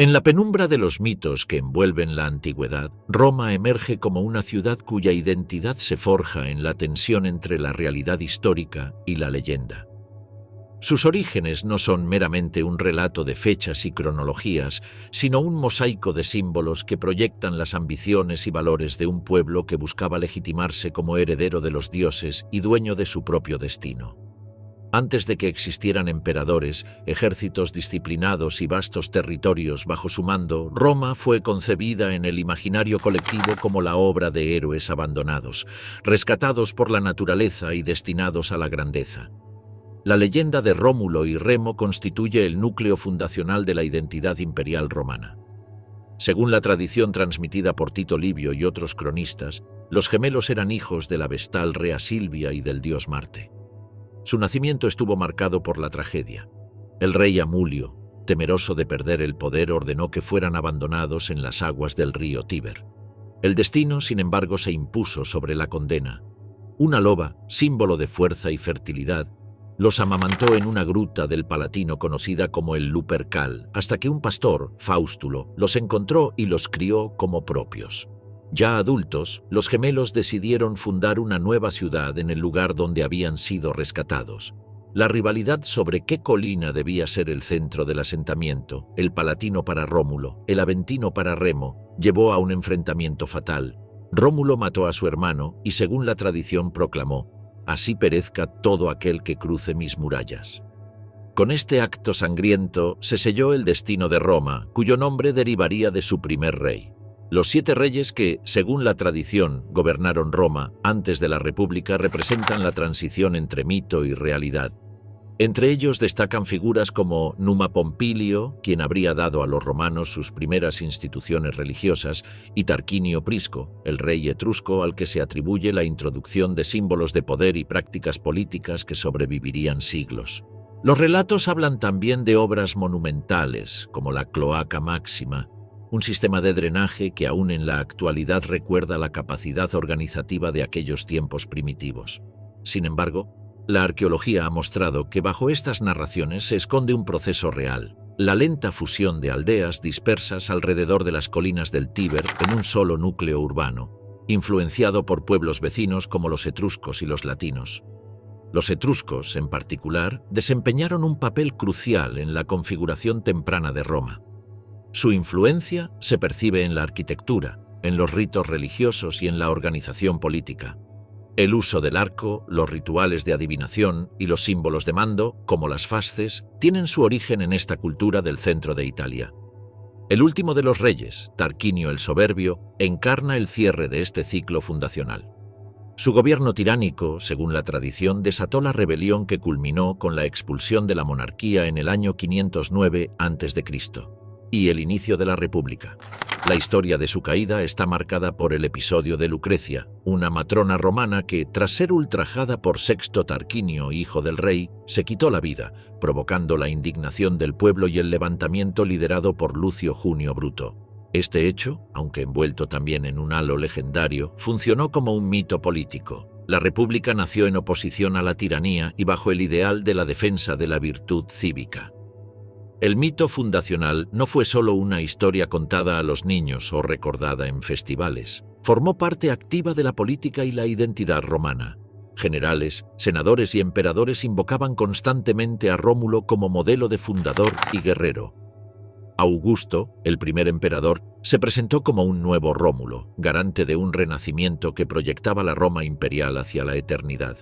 En la penumbra de los mitos que envuelven la antigüedad, Roma emerge como una ciudad cuya identidad se forja en la tensión entre la realidad histórica y la leyenda. Sus orígenes no son meramente un relato de fechas y cronologías, sino un mosaico de símbolos que proyectan las ambiciones y valores de un pueblo que buscaba legitimarse como heredero de los dioses y dueño de su propio destino. Antes de que existieran emperadores, ejércitos disciplinados y vastos territorios bajo su mando, Roma fue concebida en el imaginario colectivo como la obra de héroes abandonados, rescatados por la naturaleza y destinados a la grandeza. La leyenda de Rómulo y Remo constituye el núcleo fundacional de la identidad imperial romana. Según la tradición transmitida por Tito Livio y otros cronistas, los gemelos eran hijos de la vestal Rea Silvia y del dios Marte. Su nacimiento estuvo marcado por la tragedia. El rey Amulio, temeroso de perder el poder, ordenó que fueran abandonados en las aguas del río Tíber. El destino, sin embargo, se impuso sobre la condena. Una loba, símbolo de fuerza y fertilidad, los amamantó en una gruta del Palatino conocida como el Lupercal, hasta que un pastor, Faustulo, los encontró y los crió como propios. Ya adultos, los gemelos decidieron fundar una nueva ciudad en el lugar donde habían sido rescatados. La rivalidad sobre qué colina debía ser el centro del asentamiento, el Palatino para Rómulo, el Aventino para Remo, llevó a un enfrentamiento fatal. Rómulo mató a su hermano y, según la tradición, proclamó: «Así perezca todo aquel que cruce mis murallas». Con este acto sangriento se selló el destino de Roma, cuyo nombre derivaría de su primer rey. Los 7 reyes que, según la tradición, gobernaron Roma antes de la República representan la transición entre mito y realidad. Entre ellos destacan figuras como Numa Pompilio, quien habría dado a los romanos sus primeras instituciones religiosas, y Tarquinio Prisco, el rey etrusco al que se atribuye la introducción de símbolos de poder y prácticas políticas que sobrevivirían siglos. Los relatos hablan también de obras monumentales, como la Cloaca Máxima, un sistema de drenaje que aún en la actualidad recuerda la capacidad organizativa de aquellos tiempos primitivos. Sin embargo, la arqueología ha mostrado que bajo estas narraciones se esconde un proceso real: la lenta fusión de aldeas dispersas alrededor de las colinas del Tíber en un solo núcleo urbano, influenciado por pueblos vecinos como los etruscos y los latinos. Los etruscos, en particular, desempeñaron un papel crucial en la configuración temprana de Roma. Su influencia se percibe en la arquitectura, en los ritos religiosos y en la organización política. El uso del arco, los rituales de adivinación y los símbolos de mando, como las fasces, tienen su origen en esta cultura del centro de Italia. El último de los reyes, Tarquinio el Soberbio, encarna el cierre de este ciclo fundacional. Su gobierno tiránico, según la tradición, desató la rebelión que culminó con la expulsión de la monarquía en el año 509 a.C. y el inicio de la República. La historia de su caída está marcada por el episodio de Lucrecia, una matrona romana que, tras ser ultrajada por Sexto Tarquinio, hijo del rey, se quitó la vida, provocando la indignación del pueblo y el levantamiento liderado por Lucio Junio Bruto. Este hecho, aunque envuelto también en un halo legendario, funcionó como un mito político. La República nació en oposición a la tiranía y bajo el ideal de la defensa de la virtud cívica. El mito fundacional no fue solo una historia contada a los niños o recordada en festivales. Formó parte activa de la política y la identidad romana. Generales, senadores y emperadores invocaban constantemente a Rómulo como modelo de fundador y guerrero. Augusto, el primer emperador, se presentó como un nuevo Rómulo, garante de un renacimiento que proyectaba la Roma imperial hacia la eternidad.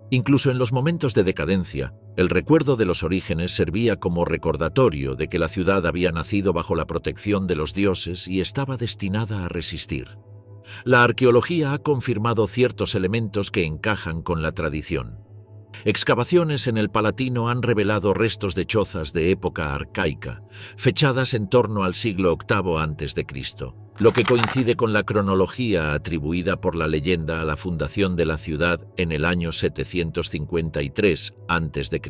Incluso en los momentos de decadencia, el recuerdo de los orígenes servía como recordatorio de que la ciudad había nacido bajo la protección de los dioses y estaba destinada a resistir. La arqueología ha confirmado ciertos elementos que encajan con la tradición. Excavaciones en el Palatino han revelado restos de chozas de época arcaica, fechadas en torno al siglo VIII a.C., lo que coincide con la cronología atribuida por la leyenda a la fundación de la ciudad en el año 753 a.C.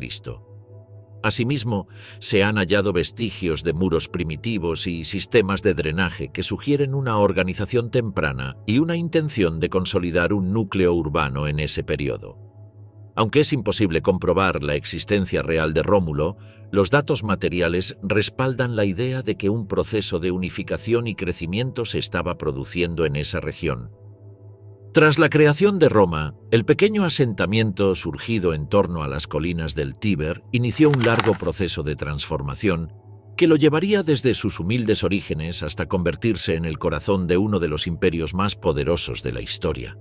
Asimismo, se han hallado vestigios de muros primitivos y sistemas de drenaje que sugieren una organización temprana y una intención de consolidar un núcleo urbano en ese periodo. Aunque es imposible comprobar la existencia real de Rómulo, Los datos materiales respaldan la idea de que un proceso de unificación y crecimiento se estaba produciendo en esa región. Tras la creación de Roma, el pequeño asentamiento surgido en torno a las colinas del Tíber inició un largo proceso de transformación que lo llevaría desde sus humildes orígenes hasta convertirse en el corazón de uno de los imperios más poderosos de la historia.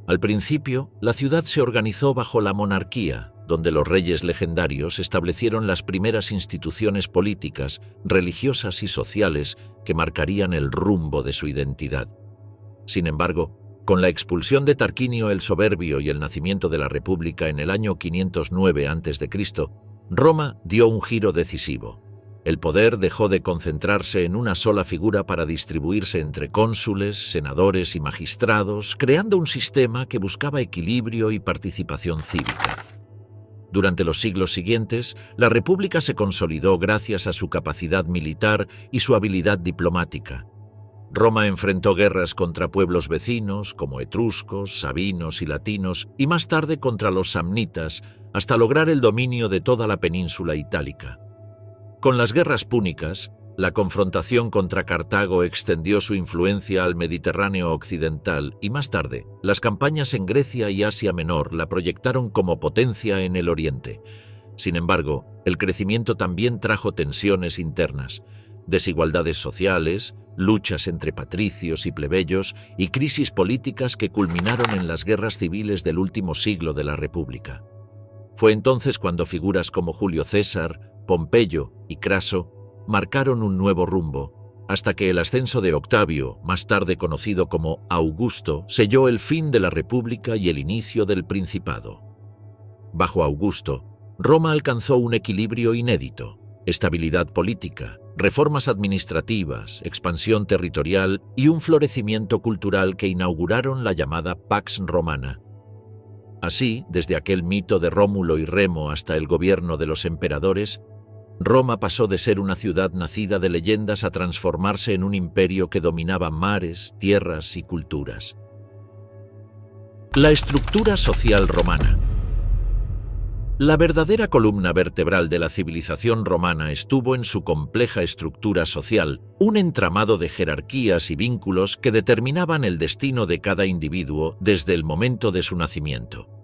Al principio, la ciudad se organizó bajo la monarquía, donde los reyes legendarios establecieron las primeras instituciones políticas, religiosas y sociales que marcarían el rumbo de su identidad. Sin embargo, con la expulsión de Tarquinio el Soberbio y el nacimiento de la República en el año 509 a.C., Roma dio un giro decisivo. El poder dejó de concentrarse en una sola figura para distribuirse entre cónsules, senadores y magistrados, creando un sistema que buscaba equilibrio y participación cívica. Durante los siglos siguientes, la República se consolidó gracias a su capacidad militar y su habilidad diplomática. Roma enfrentó guerras contra pueblos vecinos como etruscos, sabinos y latinos, y más tarde contra los samnitas, hasta lograr el dominio de toda la península itálica. Con las guerras púnicas, la confrontación contra Cartago extendió su influencia al Mediterráneo occidental y más tarde, las campañas en Grecia y Asia Menor la proyectaron como potencia en el Oriente. Sin embargo, el crecimiento también trajo tensiones internas, desigualdades sociales, luchas entre patricios y plebeyos y crisis políticas que culminaron en las guerras civiles del último siglo de la República. Fue entonces cuando figuras como Julio César, Pompeyo y Craso marcaron un nuevo rumbo, hasta que el ascenso de Octavio, más tarde conocido como Augusto, selló el fin de la República y el inicio del Principado. Bajo Augusto, Roma alcanzó un equilibrio inédito: estabilidad política, reformas administrativas, expansión territorial y un florecimiento cultural que inauguraron la llamada Pax Romana. Así, desde aquel mito de Rómulo y Remo hasta el gobierno de los emperadores, Roma pasó de ser una ciudad nacida de leyendas a transformarse en un imperio que dominaba mares, tierras y culturas. La estructura social romana. La verdadera columna vertebral de la civilización romana estuvo en su compleja estructura social, un entramado de jerarquías y vínculos que determinaban el destino de cada individuo desde el momento de su nacimiento.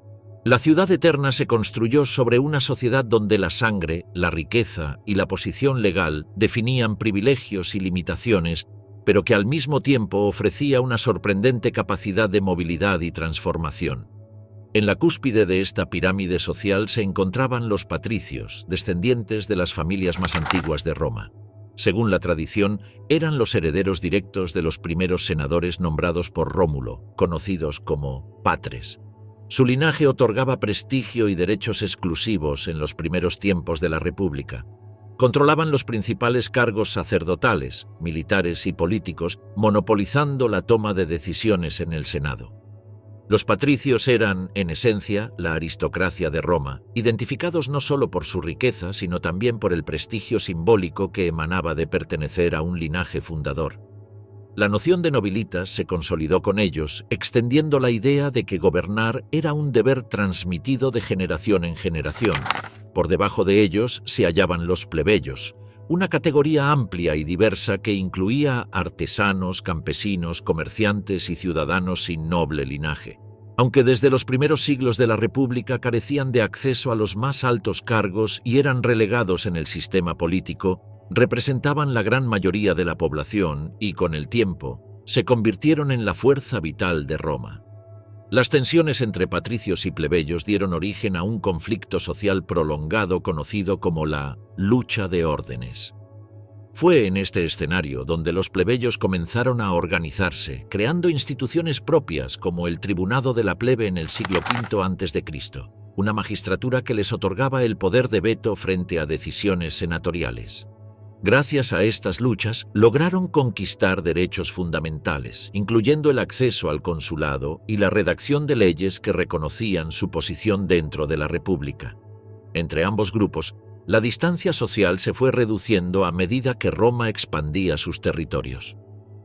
La ciudad eterna se construyó sobre una sociedad donde la sangre, la riqueza y la posición legal definían privilegios y limitaciones, pero que al mismo tiempo ofrecía una sorprendente capacidad de movilidad y transformación. En la cúspide de esta pirámide social se encontraban los patricios, descendientes de las familias más antiguas de Roma. Según la tradición, eran los herederos directos de los primeros senadores nombrados por Rómulo, conocidos como patres. Su linaje otorgaba prestigio y derechos exclusivos en los primeros tiempos de la República. Controlaban los principales cargos sacerdotales, militares y políticos, monopolizando la toma de decisiones en el Senado. Los patricios eran, en esencia, la aristocracia de Roma, identificados no solo por su riqueza, sino también por el prestigio simbólico que emanaba de pertenecer a un linaje fundador. La noción de nobilitas se consolidó con ellos, extendiendo la idea de que gobernar era un deber transmitido de generación en generación. Por debajo de ellos se hallaban los plebeyos, una categoría amplia y diversa que incluía artesanos, campesinos, comerciantes y ciudadanos sin noble linaje. Aunque desde los primeros siglos de la República carecían de acceso a los más altos cargos y eran relegados en el sistema político, representaban la gran mayoría de la población y, con el tiempo, se convirtieron en la fuerza vital de Roma. Las tensiones entre patricios y plebeyos dieron origen a un conflicto social prolongado conocido como la lucha de órdenes. Fue en este escenario donde los plebeyos comenzaron a organizarse, creando instituciones propias como el Tribunado de la Plebe en el siglo V a.C., una magistratura que les otorgaba el poder de veto frente a decisiones senatoriales. Gracias a estas luchas, lograron conquistar derechos fundamentales, incluyendo el acceso al consulado y la redacción de leyes que reconocían su posición dentro de la República. Entre ambos grupos, la distancia social se fue reduciendo a medida que Roma expandía sus territorios.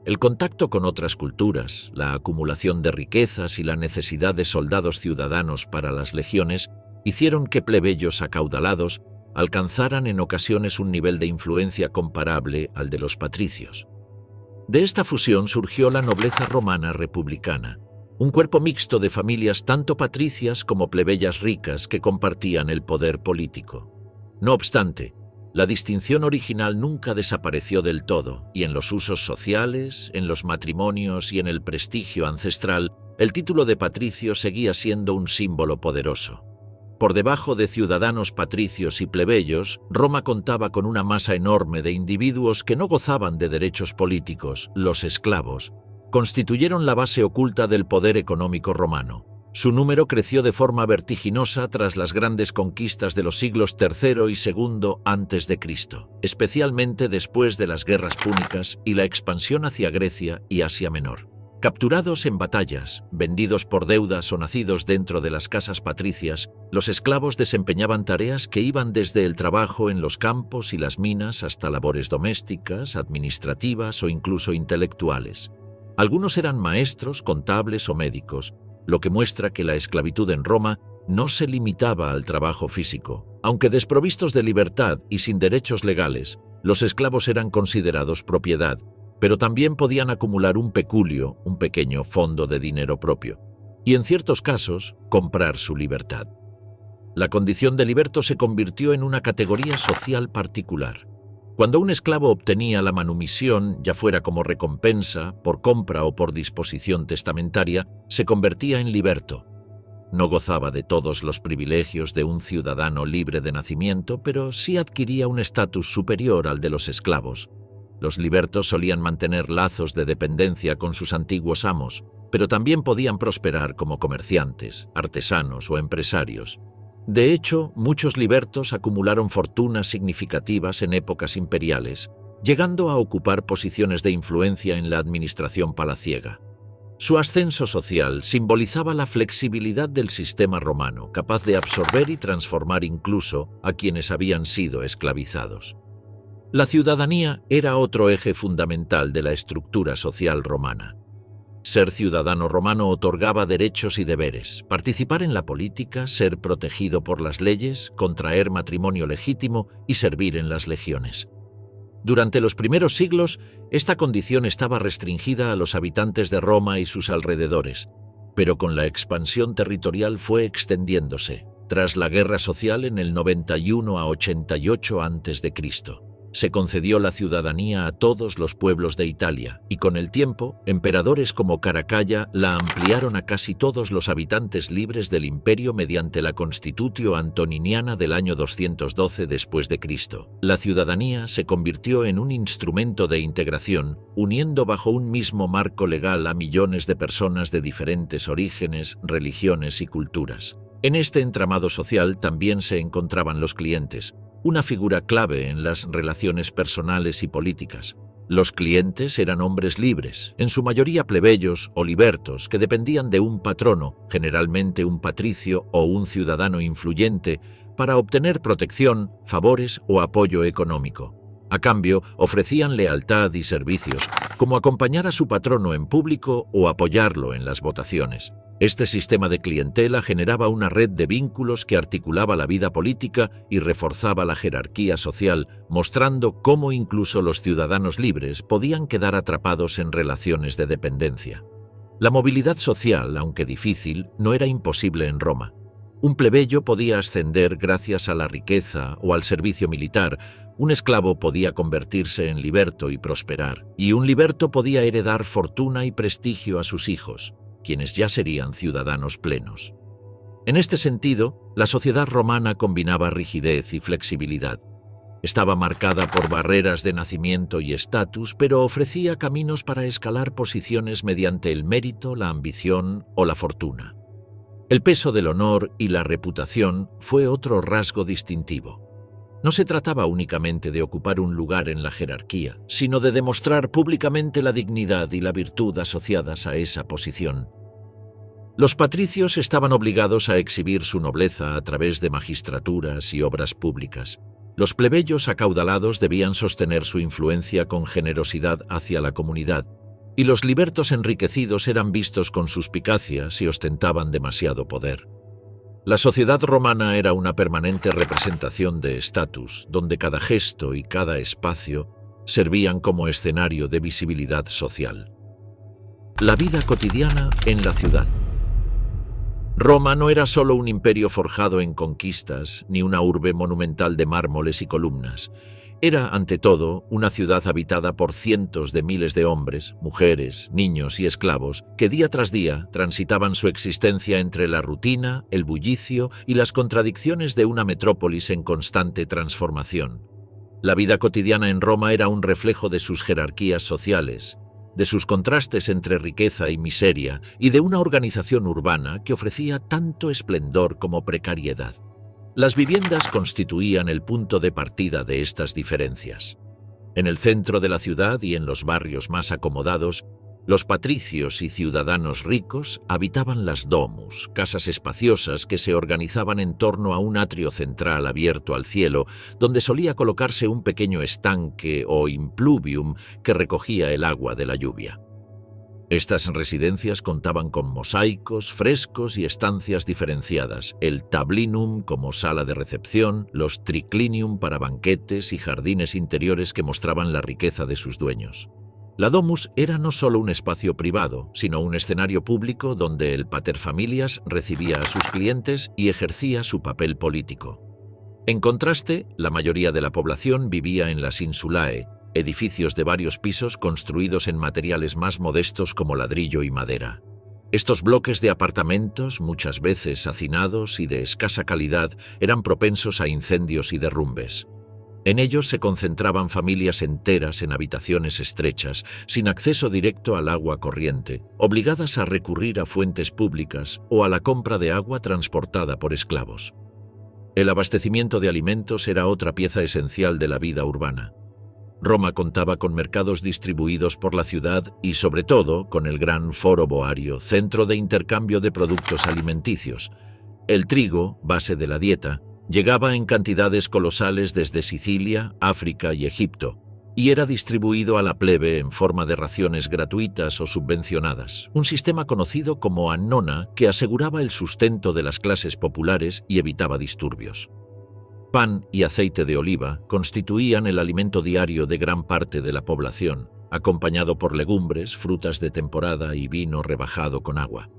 El contacto con otras culturas, la acumulación de riquezas y la necesidad de soldados ciudadanos para las legiones hicieron que plebeyos acaudalados alcanzaran en ocasiones un nivel de influencia comparable al de los patricios. De esta fusión surgió la nobleza romana republicana, un cuerpo mixto de familias tanto patricias como plebeyas ricas que compartían el poder político. No obstante, la distinción original nunca desapareció del todo, y en los usos sociales, en los matrimonios y en el prestigio ancestral, el título de patricio seguía siendo un símbolo poderoso. Por debajo de ciudadanos patricios y plebeyos, Roma contaba con una masa enorme de individuos que no gozaban de derechos políticos. Los esclavos constituyeron la base oculta del poder económico romano. Su número creció de forma vertiginosa tras las grandes conquistas de los siglos III y II a.C., especialmente después de las guerras púnicas y la expansión hacia Grecia y Asia Menor. Capturados en batallas, vendidos por deudas o nacidos dentro de las casas patricias, los esclavos desempeñaban tareas que iban desde el trabajo en los campos y las minas hasta labores domésticas, administrativas o incluso intelectuales. Algunos eran maestros, contables o médicos, lo que muestra que la esclavitud en Roma no se limitaba al trabajo físico. Aunque desprovistos de libertad y sin derechos legales, los esclavos eran considerados propiedad, pero también podían acumular un peculio, un pequeño fondo de dinero propio, y en ciertos casos, comprar su libertad. La condición de liberto se convirtió en una categoría social particular. Cuando un esclavo obtenía la manumisión, ya fuera como recompensa, por compra o por disposición testamentaria, se convertía en liberto. No gozaba de todos los privilegios de un ciudadano libre de nacimiento, pero sí adquiría un estatus superior al de los esclavos. Los libertos solían mantener lazos de dependencia con sus antiguos amos, pero también podían prosperar como comerciantes, artesanos o empresarios. De hecho, muchos libertos acumularon fortunas significativas en épocas imperiales, llegando a ocupar posiciones de influencia en la administración palaciega. Su ascenso social simbolizaba la flexibilidad del sistema romano, capaz de absorber y transformar incluso a quienes habían sido esclavizados. La ciudadanía era otro eje fundamental de la estructura social romana. Ser ciudadano romano otorgaba derechos y deberes, participar en la política, ser protegido por las leyes, contraer matrimonio legítimo y servir en las legiones. Durante los primeros siglos, esta condición estaba restringida a los habitantes de Roma y sus alrededores, pero con la expansión territorial fue extendiéndose. Tras la guerra social en el 91 a 88 a.C., se concedió la ciudadanía a todos los pueblos de Italia y con el tiempo, emperadores como Caracalla la ampliaron a casi todos los habitantes libres del imperio mediante la Constitutio Antoniniana del año 212 después de Cristo. La ciudadanía se convirtió en un instrumento de integración, uniendo bajo un mismo marco legal a millones de personas de diferentes orígenes, religiones y culturas. En este entramado social también se encontraban los clientes, una figura clave en las relaciones personales y políticas. Los clientes eran hombres libres, en su mayoría plebeyos o libertos, que dependían de un patrono, generalmente un patricio o un ciudadano influyente, para obtener protección, favores o apoyo económico. A cambio, ofrecían lealtad y servicios, como acompañar a su patrono en público o apoyarlo en las votaciones. Este sistema de clientela generaba una red de vínculos que articulaba la vida política y reforzaba la jerarquía social, mostrando cómo incluso los ciudadanos libres podían quedar atrapados en relaciones de dependencia. La movilidad social, aunque difícil, no era imposible en Roma. Un plebeyo podía ascender gracias a la riqueza o al servicio militar, un esclavo podía convertirse en liberto y prosperar, y un liberto podía heredar fortuna y prestigio a sus hijos, quienes ya serían ciudadanos plenos. En este sentido, la sociedad romana combinaba rigidez y flexibilidad. Estaba marcada por barreras de nacimiento y estatus, pero ofrecía caminos para escalar posiciones mediante el mérito, la ambición o la fortuna. El peso del honor y la reputación fue otro rasgo distintivo. No se trataba únicamente de ocupar un lugar en la jerarquía, sino de demostrar públicamente la dignidad y la virtud asociadas a esa posición. Los patricios estaban obligados a exhibir su nobleza a través de magistraturas y obras públicas. Los plebeyos acaudalados debían sostener su influencia con generosidad hacia la comunidad, y los libertos enriquecidos eran vistos con suspicacia si ostentaban demasiado poder. La sociedad romana era una permanente representación de estatus, donde cada gesto y cada espacio servían como escenario de visibilidad social. La vida cotidiana en la ciudad. Roma no era solo un imperio forjado en conquistas, ni una urbe monumental de mármoles y columnas. Era, ante todo, una ciudad habitada por cientos de miles de hombres, mujeres, niños y esclavos que día tras día transitaban su existencia entre la rutina, el bullicio y las contradicciones de una metrópolis en constante transformación. La vida cotidiana en Roma era un reflejo de sus jerarquías sociales, de sus contrastes entre riqueza y miseria y de una organización urbana que ofrecía tanto esplendor como precariedad. Las viviendas constituían el punto de partida de estas diferencias. En el centro de la ciudad y en los barrios más acomodados, los patricios y ciudadanos ricos habitaban las domus, casas espaciosas que se organizaban en torno a un atrio central abierto al cielo, donde solía colocarse un pequeño estanque o impluvium que recogía el agua de la lluvia. Estas residencias contaban con mosaicos, frescos y estancias diferenciadas, el tablinum como sala de recepción, los triclinium para banquetes y jardines interiores que mostraban la riqueza de sus dueños. La domus era no solo un espacio privado, sino un escenario público donde el paterfamilias recibía a sus clientes y ejercía su papel político. En contraste, la mayoría de la población vivía en las insulae, edificios de varios pisos construidos en materiales más modestos como ladrillo y madera. Estos bloques de apartamentos, muchas veces hacinados y de escasa calidad, eran propensos a incendios y derrumbes. En ellos se concentraban familias enteras en habitaciones estrechas, sin acceso directo al agua corriente, obligadas a recurrir a fuentes públicas o a la compra de agua transportada por esclavos. El abastecimiento de alimentos era otra pieza esencial de la vida urbana. Roma contaba con mercados distribuidos por la ciudad y, sobre todo, con el gran foro boario, centro de intercambio de productos alimenticios. El trigo, base de la dieta, llegaba en cantidades colosales desde Sicilia, África y Egipto, y era distribuido a la plebe en forma de raciones gratuitas o subvencionadas, un sistema conocido como annona que aseguraba el sustento de las clases populares y evitaba disturbios. Pan y aceite de oliva constituían el alimento diario de gran parte de la población, acompañado por legumbres, frutas de temporada y vino rebajado con agua.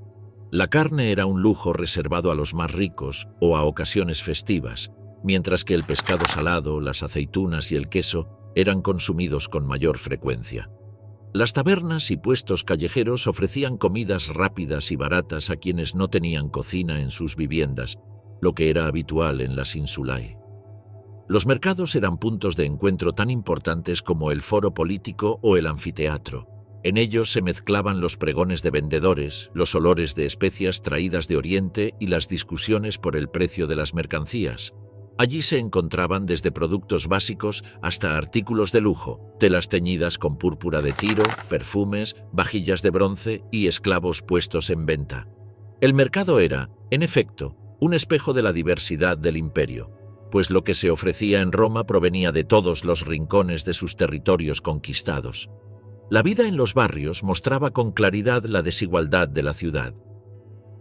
La carne era un lujo reservado a los más ricos o a ocasiones festivas, mientras que el pescado salado, las aceitunas y el queso eran consumidos con mayor frecuencia. Las tabernas y puestos callejeros ofrecían comidas rápidas y baratas a quienes no tenían cocina en sus viviendas, lo que era habitual en las insulae. Los mercados eran puntos de encuentro tan importantes como el foro político o el anfiteatro. En ellos se mezclaban los pregones de vendedores, los olores de especias traídas de Oriente y las discusiones por el precio de las mercancías. Allí se encontraban desde productos básicos hasta artículos de lujo, telas teñidas con púrpura de Tiro, perfumes, vajillas de bronce y esclavos puestos en venta. El mercado era, en efecto, un espejo de la diversidad del imperio, pues lo que se ofrecía en Roma provenía de todos los rincones de sus territorios conquistados. La vida en los barrios mostraba con claridad la desigualdad de la ciudad.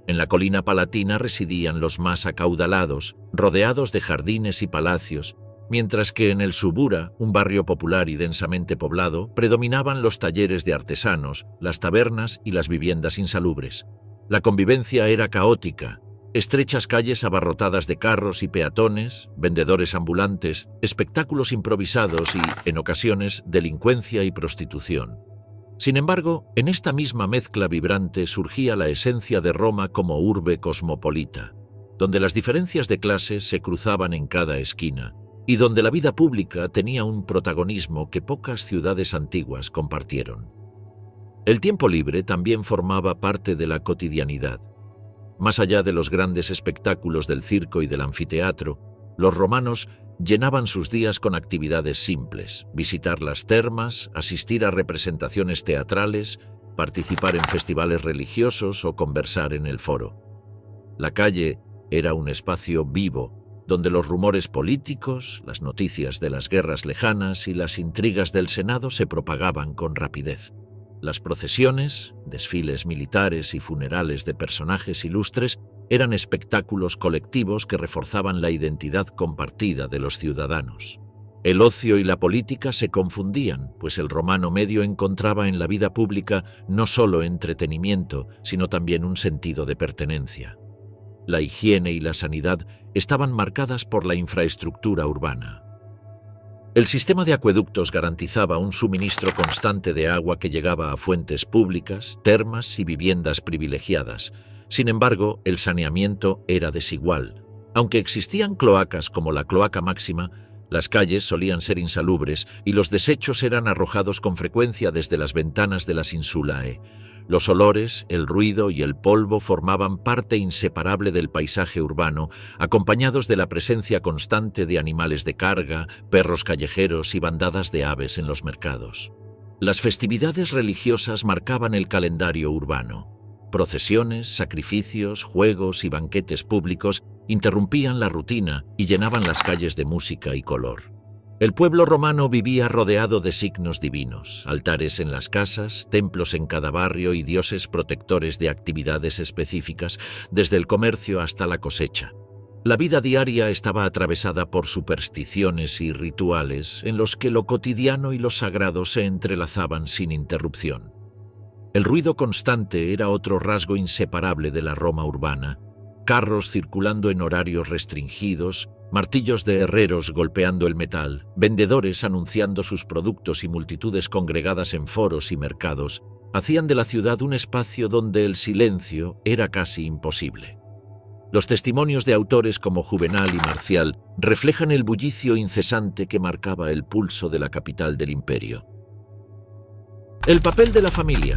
En la colina palatina residían los más acaudalados, rodeados de jardines y palacios, mientras que en el Subura, un barrio popular y densamente poblado, predominaban los talleres de artesanos, las tabernas y las viviendas insalubres. La convivencia era caótica. Estrechas calles abarrotadas de carros y peatones, vendedores ambulantes, espectáculos improvisados y, en ocasiones, delincuencia y prostitución. Sin embargo, en esta misma mezcla vibrante surgía la esencia de Roma como urbe cosmopolita, donde las diferencias de clase se cruzaban en cada esquina y donde la vida pública tenía un protagonismo que pocas ciudades antiguas compartieron. El tiempo libre también formaba parte de la cotidianidad. Más allá de los grandes espectáculos del circo y del anfiteatro, los romanos llenaban sus días con actividades simples: visitar las termas, asistir a representaciones teatrales, participar en festivales religiosos o conversar en el foro. La calle era un espacio vivo, donde los rumores políticos, las noticias de las guerras lejanas y las intrigas del Senado se propagaban con rapidez. Las procesiones, desfiles militares y funerales de personajes ilustres eran espectáculos colectivos que reforzaban la identidad compartida de los ciudadanos. El ocio y la política se confundían, pues el romano medio encontraba en la vida pública no solo entretenimiento, sino también un sentido de pertenencia. La higiene y la sanidad estaban marcadas por la infraestructura urbana. El sistema de acueductos garantizaba un suministro constante de agua que llegaba a fuentes públicas, termas y viviendas privilegiadas. Sin embargo, el saneamiento era desigual. Aunque existían cloacas como la Cloaca Máxima, las calles solían ser insalubres y los desechos eran arrojados con frecuencia desde las ventanas de las insulae. Los olores, el ruido y el polvo formaban parte inseparable del paisaje urbano, acompañados de la presencia constante de animales de carga, perros callejeros y bandadas de aves en los mercados. Las festividades religiosas marcaban el calendario urbano. Procesiones, sacrificios, juegos y banquetes públicos interrumpían la rutina y llenaban las calles de música y color. El pueblo romano vivía rodeado de signos divinos, altares en las casas, templos en cada barrio y dioses protectores de actividades específicas, desde el comercio hasta la cosecha. La vida diaria estaba atravesada por supersticiones y rituales en los que lo cotidiano y lo sagrado se entrelazaban sin interrupción. El ruido constante era otro rasgo inseparable de la Roma urbana. Carros circulando en horarios restringidos, martillos de herreros golpeando el metal, vendedores anunciando sus productos y multitudes congregadas en foros y mercados, hacían de la ciudad un espacio donde el silencio era casi imposible. Los testimonios de autores como Juvenal y Marcial reflejan el bullicio incesante que marcaba el pulso de la capital del imperio. El papel de la familia.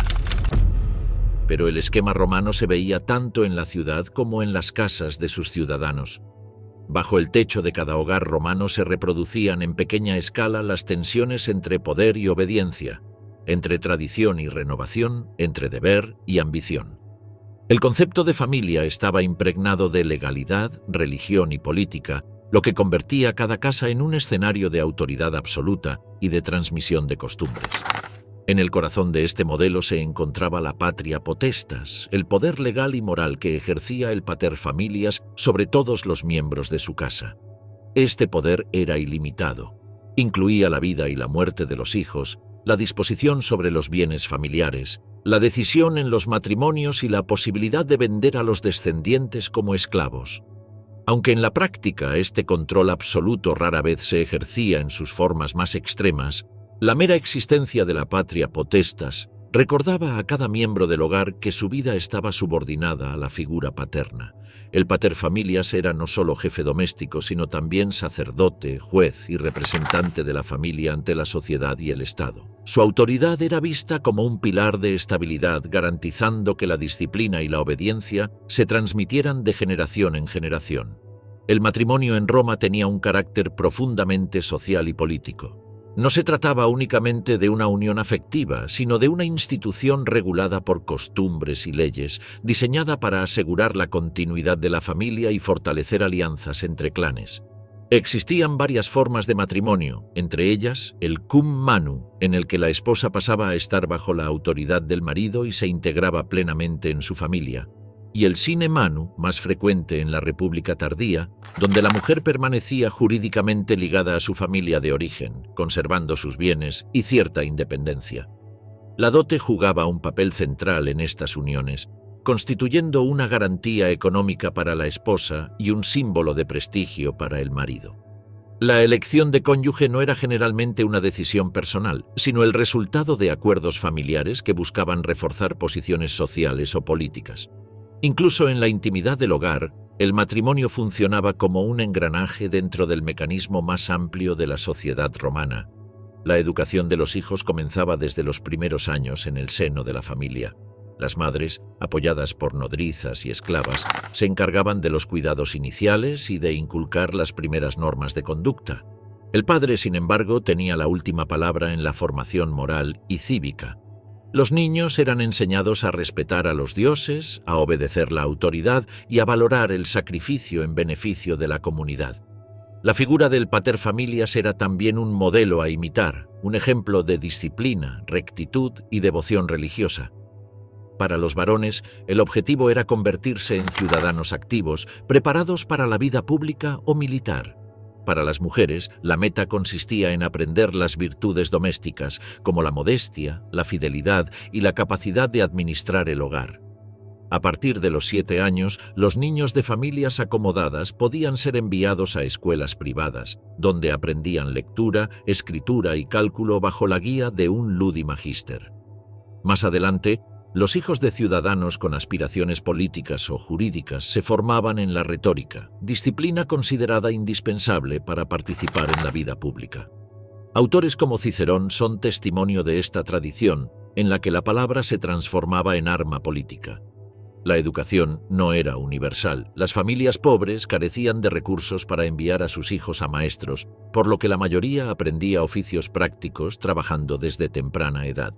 Pero el esquema romano se veía tanto en la ciudad como en las casas de sus ciudadanos. Bajo el techo de cada hogar romano se reproducían en pequeña escala las tensiones entre poder y obediencia, entre tradición y renovación, entre deber y ambición. El concepto de familia estaba impregnado de legalidad, religión y política, lo que convertía cada casa en un escenario de autoridad absoluta y de transmisión de costumbres. En el corazón de este modelo se encontraba la patria potestas, el poder legal y moral que ejercía el pater familias sobre todos los miembros de su casa. Este poder era ilimitado. Incluía la vida y la muerte de los hijos, la disposición sobre los bienes familiares, la decisión en los matrimonios y la posibilidad de vender a los descendientes como esclavos. Aunque en la práctica este control absoluto rara vez se ejercía en sus formas más extremas, la mera existencia de la patria potestas recordaba a cada miembro del hogar que su vida estaba subordinada a la figura paterna. El pater familias era no solo jefe doméstico, sino también sacerdote, juez y representante de la familia ante la sociedad y el Estado. Su autoridad era vista como un pilar de estabilidad, garantizando que la disciplina y la obediencia se transmitieran de generación en generación. El matrimonio en Roma tenía un carácter profundamente social y político. No se trataba únicamente de una unión afectiva, sino de una institución regulada por costumbres y leyes, diseñada para asegurar la continuidad de la familia y fortalecer alianzas entre clanes. Existían varias formas de matrimonio, entre ellas el cum manu, en el que la esposa pasaba a estar bajo la autoridad del marido y se integraba plenamente en su familia, y el sine manu, más frecuente en la República tardía, donde la mujer permanecía jurídicamente ligada a su familia de origen, conservando sus bienes y cierta independencia. La dote jugaba un papel central en estas uniones, constituyendo una garantía económica para la esposa y un símbolo de prestigio para el marido. La elección de cónyuge no era generalmente una decisión personal, sino el resultado de acuerdos familiares que buscaban reforzar posiciones sociales o políticas. Incluso en la intimidad del hogar, el matrimonio funcionaba como un engranaje dentro del mecanismo más amplio de la sociedad romana. La educación de los hijos comenzaba desde los primeros años en el seno de la familia. Las madres, apoyadas por nodrizas y esclavas, se encargaban de los cuidados iniciales y de inculcar las primeras normas de conducta. El padre, sin embargo, tenía la última palabra en la formación moral y cívica. Los niños eran enseñados a respetar a los dioses, a obedecer la autoridad y a valorar el sacrificio en beneficio de la comunidad. La figura del pater familias era también un modelo a imitar, un ejemplo de disciplina, rectitud y devoción religiosa. Para los varones, el objetivo era convertirse en ciudadanos activos, preparados para la vida pública o militar. Para las mujeres, la meta consistía en aprender las virtudes domésticas, como la modestia, la fidelidad y la capacidad de administrar el hogar. A partir de los 7 años, los niños de familias acomodadas podían ser enviados a escuelas privadas, donde aprendían lectura, escritura y cálculo bajo la guía de un ludi magister. Más adelante, los hijos de ciudadanos con aspiraciones políticas o jurídicas se formaban en la retórica, disciplina considerada indispensable para participar en la vida pública. Autores como Cicerón son testimonio de esta tradición, en la que la palabra se transformaba en arma política. La educación no era universal. Las familias pobres carecían de recursos para enviar a sus hijos a maestros, por lo que la mayoría aprendía oficios prácticos trabajando desde temprana edad.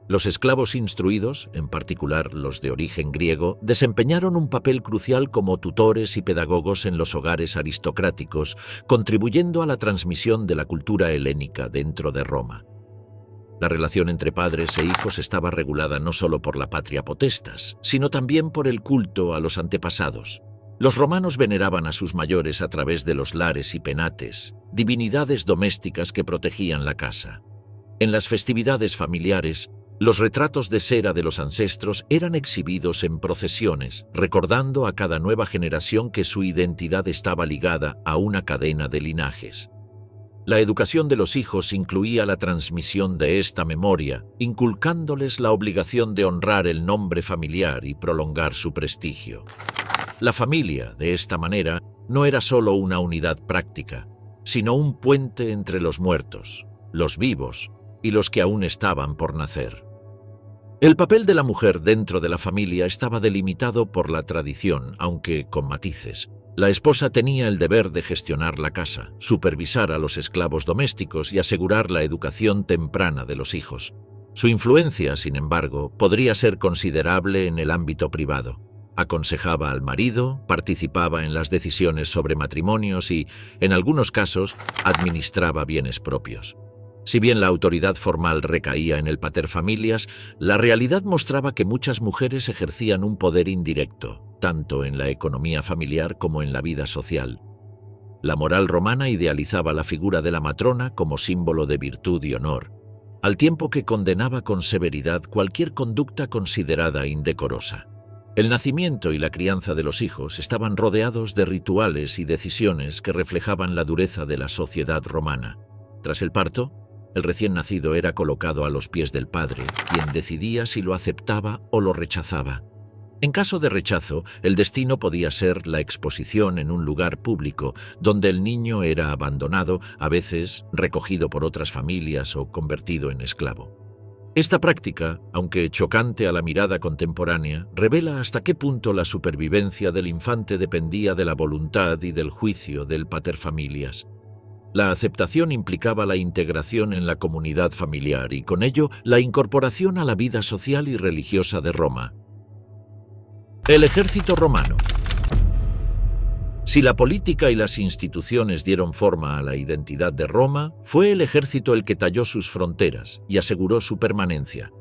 Los esclavos instruidos, en particular los de origen griego, desempeñaron un papel crucial como tutores y pedagogos en los hogares aristocráticos, contribuyendo a la transmisión de la cultura helénica dentro de Roma. La relación entre padres e hijos estaba regulada no solo por la patria potestas, sino también por el culto a los antepasados. Los romanos veneraban a sus mayores a través de los lares y penates, divinidades domésticas que protegían la casa. En las festividades familiares, los retratos de cera de los ancestros eran exhibidos en procesiones, recordando a cada nueva generación que su identidad estaba ligada a una cadena de linajes. La educación de los hijos incluía la transmisión de esta memoria, inculcándoles la obligación de honrar el nombre familiar y prolongar su prestigio. La familia, de esta manera, no era solo una unidad práctica, sino un puente entre los muertos, los vivos y los que aún estaban por nacer. El papel de la mujer dentro de la familia estaba delimitado por la tradición, aunque con matices. La esposa tenía el deber de gestionar la casa, supervisar a los esclavos domésticos y asegurar la educación temprana de los hijos. Su influencia, sin embargo, podría ser considerable en el ámbito privado. Aconsejaba al marido, participaba en las decisiones sobre matrimonios y, en algunos casos, administraba bienes propios. Si bien la autoridad formal recaía en el paterfamilias, la realidad mostraba que muchas mujeres ejercían un poder indirecto, tanto en la economía familiar como en la vida social. La moral romana idealizaba la figura de la matrona como símbolo de virtud y honor, al tiempo que condenaba con severidad cualquier conducta considerada indecorosa. El nacimiento y la crianza de los hijos estaban rodeados de rituales y decisiones que reflejaban la dureza de la sociedad romana. Tras el parto, el recién nacido era colocado a los pies del padre, quien decidía si lo aceptaba o lo rechazaba. En caso de rechazo, el destino podía ser la exposición en un lugar público, donde el niño era abandonado, a veces recogido por otras familias o convertido en esclavo. Esta práctica, aunque chocante a la mirada contemporánea, revela hasta qué punto la supervivencia del infante dependía de la voluntad y del juicio del paterfamilias. La aceptación implicaba la integración en la comunidad familiar y, con ello, la incorporación a la vida social y religiosa de Roma. El ejército romano. Si la política y las instituciones dieron forma a la identidad de Roma, fue el ejército el que talló sus fronteras y aseguró su permanencia.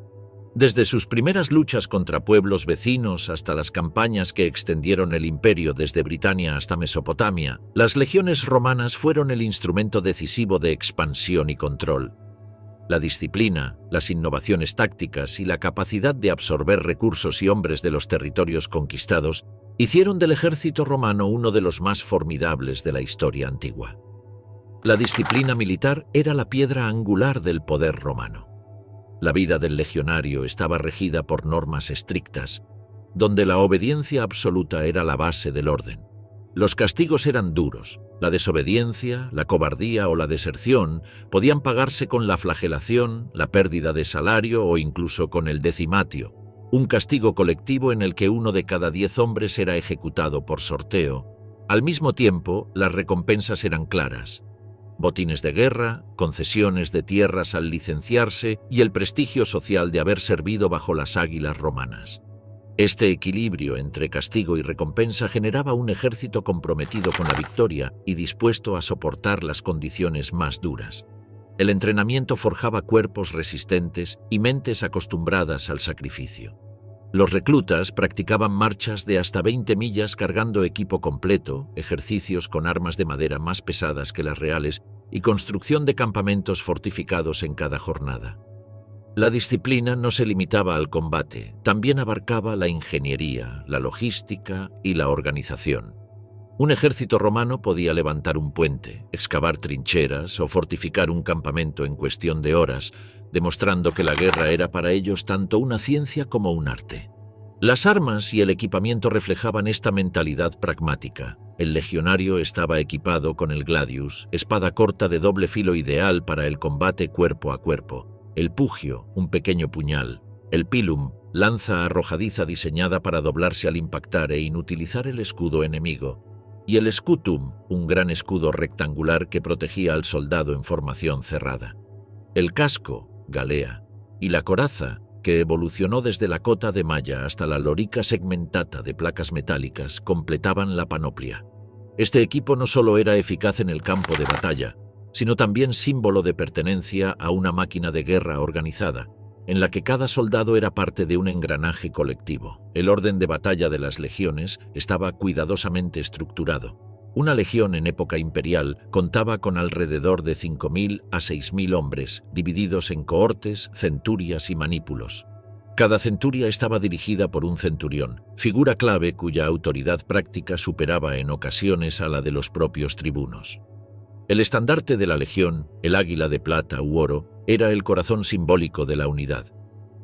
Desde sus primeras luchas contra pueblos vecinos hasta las campañas que extendieron el imperio desde Britania hasta Mesopotamia, las legiones romanas fueron el instrumento decisivo de expansión y control. La disciplina, las innovaciones tácticas y la capacidad de absorber recursos y hombres de los territorios conquistados hicieron del ejército romano uno de los más formidables de la historia antigua. La disciplina militar era la piedra angular del poder romano. La vida del legionario estaba regida por normas estrictas, donde la obediencia absoluta era la base del orden. Los castigos eran duros. La desobediencia, la cobardía o la deserción podían pagarse con la flagelación, la pérdida de salario o incluso con el decimatio, un castigo colectivo en el que 1 de cada 10 hombres era ejecutado por sorteo. Al mismo tiempo, las recompensas eran claras: botines de guerra, concesiones de tierras al licenciarse y el prestigio social de haber servido bajo las águilas romanas. Este equilibrio entre castigo y recompensa generaba un ejército comprometido con la victoria y dispuesto a soportar las condiciones más duras. El entrenamiento forjaba cuerpos resistentes y mentes acostumbradas al sacrificio. Los reclutas practicaban marchas de hasta 20 millas cargando equipo completo, ejercicios con armas de madera más pesadas que las reales y construcción de campamentos fortificados en cada jornada. La disciplina no se limitaba al combate, también abarcaba la ingeniería, la logística y la organización. Un ejército romano podía levantar un puente, excavar trincheras o fortificar un campamento en cuestión de horas, demostrando que la guerra era para ellos tanto una ciencia como un arte. Las armas y el equipamiento reflejaban esta mentalidad pragmática. El legionario estaba equipado con el gladius, espada corta de doble filo ideal para el combate cuerpo a cuerpo, el pugio, un pequeño puñal, el pilum, lanza arrojadiza diseñada para doblarse al impactar e inutilizar el escudo enemigo, y el scutum, un gran escudo rectangular que protegía al soldado en formación cerrada. El casco, galea, y la coraza, que evolucionó desde la cota de malla hasta la lorica segmentata de placas metálicas, completaban la panoplia. Este equipo no solo era eficaz en el campo de batalla, sino también símbolo de pertenencia a una máquina de guerra organizada, en la que cada soldado era parte de un engranaje colectivo. El orden de batalla de las legiones estaba cuidadosamente estructurado. Una legión en época imperial contaba con alrededor de 5.000 a 6.000 hombres, divididos en cohortes, centurias y manípulos. Cada centuria estaba dirigida por un centurión, figura clave cuya autoridad práctica superaba en ocasiones a la de los propios tribunos. El estandarte de la legión, el águila de plata u oro, era el corazón simbólico de la unidad.